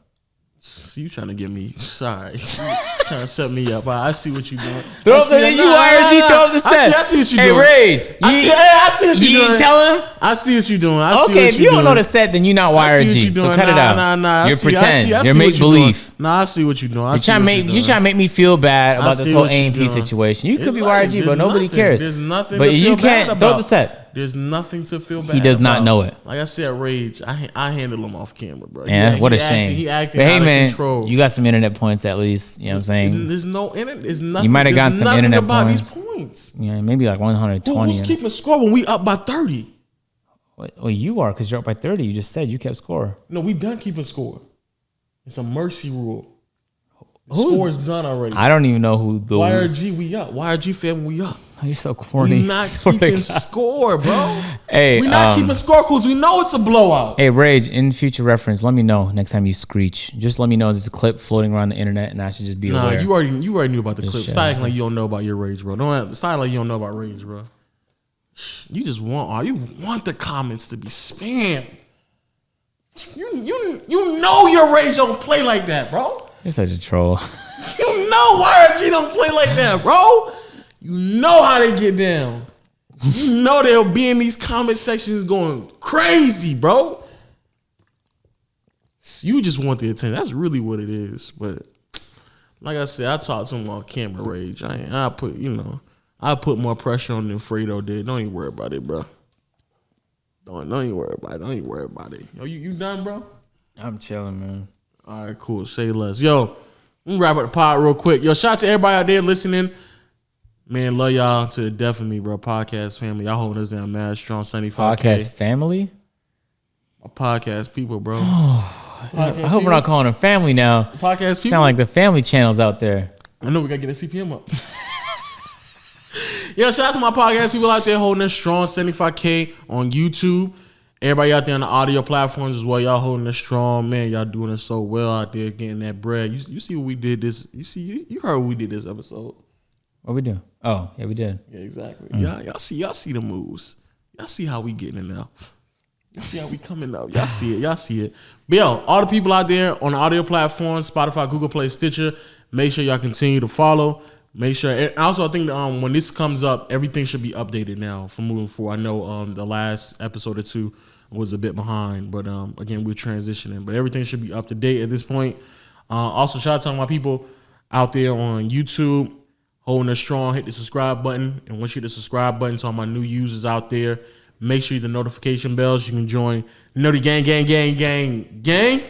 A: So you trying to get me? Sorry, trying to set me up. I see what you doing.
B: Throw up the YRG. Throw up the set.
A: I see what you
B: doing.
A: Hey,
B: Rage.
A: I see what you doing.
B: You tell him.
A: I see what you doing.
B: Okay, if you don't know the set, then you're not YRG. So cut it out.
A: Nah.
B: You're pretend. You're make believe.
A: Nah, I see what you're doing.
B: You're trying to make me feel bad about this whole A&P situation. You could be YRG, but nobody cares.
A: There's nothing.
B: But you can't throw the set.
A: There's nothing to feel bad.
B: He does not know it.
A: Like I said, Rage. I handle him off camera, bro.
B: Yeah, what a shame.
A: He acting
B: but hey,
A: out
B: man,
A: of control.
B: You got some internet points at least. You know what I'm saying?
A: There's no internet. There's nothing.
B: You might have gotten some internet
A: about
B: points.
A: These points.
B: Yeah, maybe like 120.
A: Who's keeping score when we up by 30?
B: Well, you are because you're up by 30. You just said you kept score.
A: No, we done keeping score. It's a mercy rule. The score is done already.
B: I don't even know who the
A: YRG. We up. YRG family. We up.
B: Oh, you're so corny.
A: We not keeping score, bro.
B: Hey,
A: we not keeping score because we know it's a blowout.
B: Hey, Rage. In future reference, let me know next time you screech. Just let me know there's a clip floating around the internet, and I should just be aware.
A: You already knew about the clip. Stop acting like you don't know about your Rage, bro. Stop like you don't know about Rage, bro. You just want the comments to be spammed. You know your Rage don't play like that, bro.
B: You're such a troll.
A: You know YRG don't play like that, bro. You know how they get down. You know they'll be in these comment sections going crazy, bro. You just want the attention. That's really what it is. But like I said, I talked to him on camera, Rage. I put more pressure on than Fredo did. Don't even worry about it, bro. Don't even worry about it. Don't even worry about it. Yo, you done, bro?
B: I'm chilling, man.
A: All right, cool. Say less. Yo, let me wrap up the pod real quick. Yo, shout out to everybody out there listening. Man, love y'all to the death of me, bro. Podcast family. Y'all holding us down, mad strong. 75K.
B: Podcast family?
A: My podcast people, bro.
B: I hope we're not calling them family now.
A: Podcast people.
B: Sound like the family channels out there.
A: I know we got to get that CPM up. Yo, shout out to my podcast people out there holding us strong. 75K on YouTube. Everybody out there on the audio platforms as well. Y'all holding us strong. Man, y'all doing it so well out there getting that bread. You see what we did this. You heard what we did this episode.
B: What we do? Oh, yeah, we did.
A: Yeah, exactly. Y'all see the moves. Y'all see how we getting it now. Y'all see how we coming up. Y'all see it. But yo, all the people out there on the audio platforms, Spotify, Google Play, Stitcher, make sure y'all continue to follow. Make sure. And also, I think when this comes up, everything should be updated now from moving forward. I know the last episode or two was a bit behind, but again, we're transitioning. But everything should be up to date at this point. Also, shout out to all my people out there on YouTube, holding us strong. Hit the subscribe button, and once you hit the subscribe button, to all my new users out there, make sure you hit the notification bells. You can join Nerdy Gang.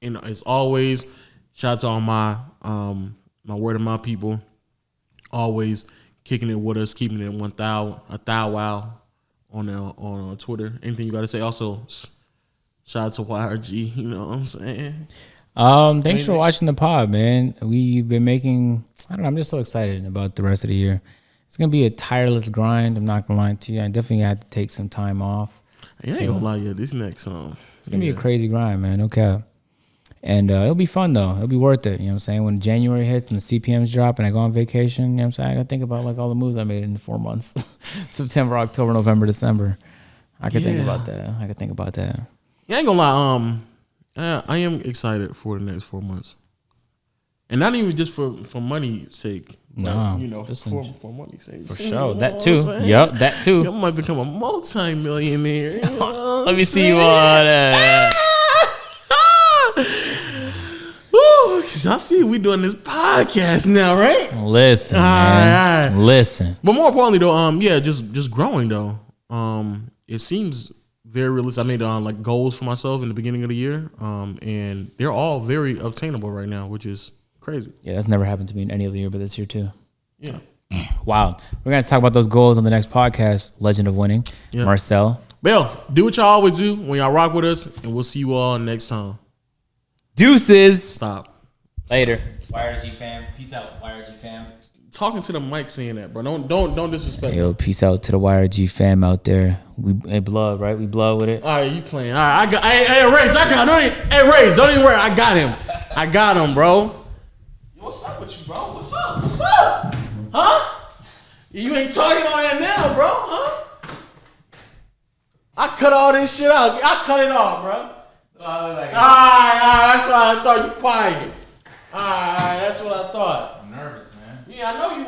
A: And as always, shout out to all my my word of mouth people, always kicking it with us, keeping it a thou wow on Twitter. Anything you got to say? Also, shout out to YRG. You know what I'm saying?
B: Thanks for watching the pod, man. We've been making. I don't know. I'm just so excited about the rest of the year. It's gonna be a tireless grind. I'm not gonna lie to you. I definitely had to take some time off.
A: I ain't gonna lie, yeah. This next song,
B: it's gonna be a crazy grind, man. Okay, and it'll be fun though. It'll be worth it. You know what I'm saying? When January hits and the CPMs drop and I go on vacation, you know what I'm saying? I gotta think about like all the moves I made in 4 months: September, October, November, December. I could think about that.
A: Yeah, I ain't gonna lie. I am excited for the next 4 months, and not even just for money's sake.
B: No,
A: you know, for money's sake.
B: For sure, that too. Yep, that too.
A: I might become a multi-millionaire. You know
B: Let me see you on that.
A: Y'all see, we doing this podcast now, right?
B: Listen, man. Listen.
A: But more importantly, though, just growing though. It seems very realistic. I made like goals for myself in the beginning of the year, and they're all very obtainable right now, which is crazy.
B: Yeah, that's never happened to me in any other year, but this year too.
A: Yeah.
B: Wow. We're gonna talk about those goals on the next podcast. Legend of Winning. Yeah. Marcel.
A: Bill, do what y'all always do when y'all rock with us, and we'll see you all next time.
B: Deuces.
A: Stop.
B: Later. YRG fam. Peace out, YRG fam.
A: Talking to the mic saying that, bro. Don't disrespect.
B: Yo, peace out to the YRG fam out there. We blood, right? We blood with it.
A: All right, you playing. All right, hey, Rage, Rage, don't even worry. I got him, bro. Yo, what's up with you, bro? What's up? Huh? You ain't talking on that now, bro, huh? I cut all this shit out. I cut it off, bro. All right, that's why I thought you quiet. All right, that's what I thought.
B: I'm nervous, man.
A: Yeah, I know you.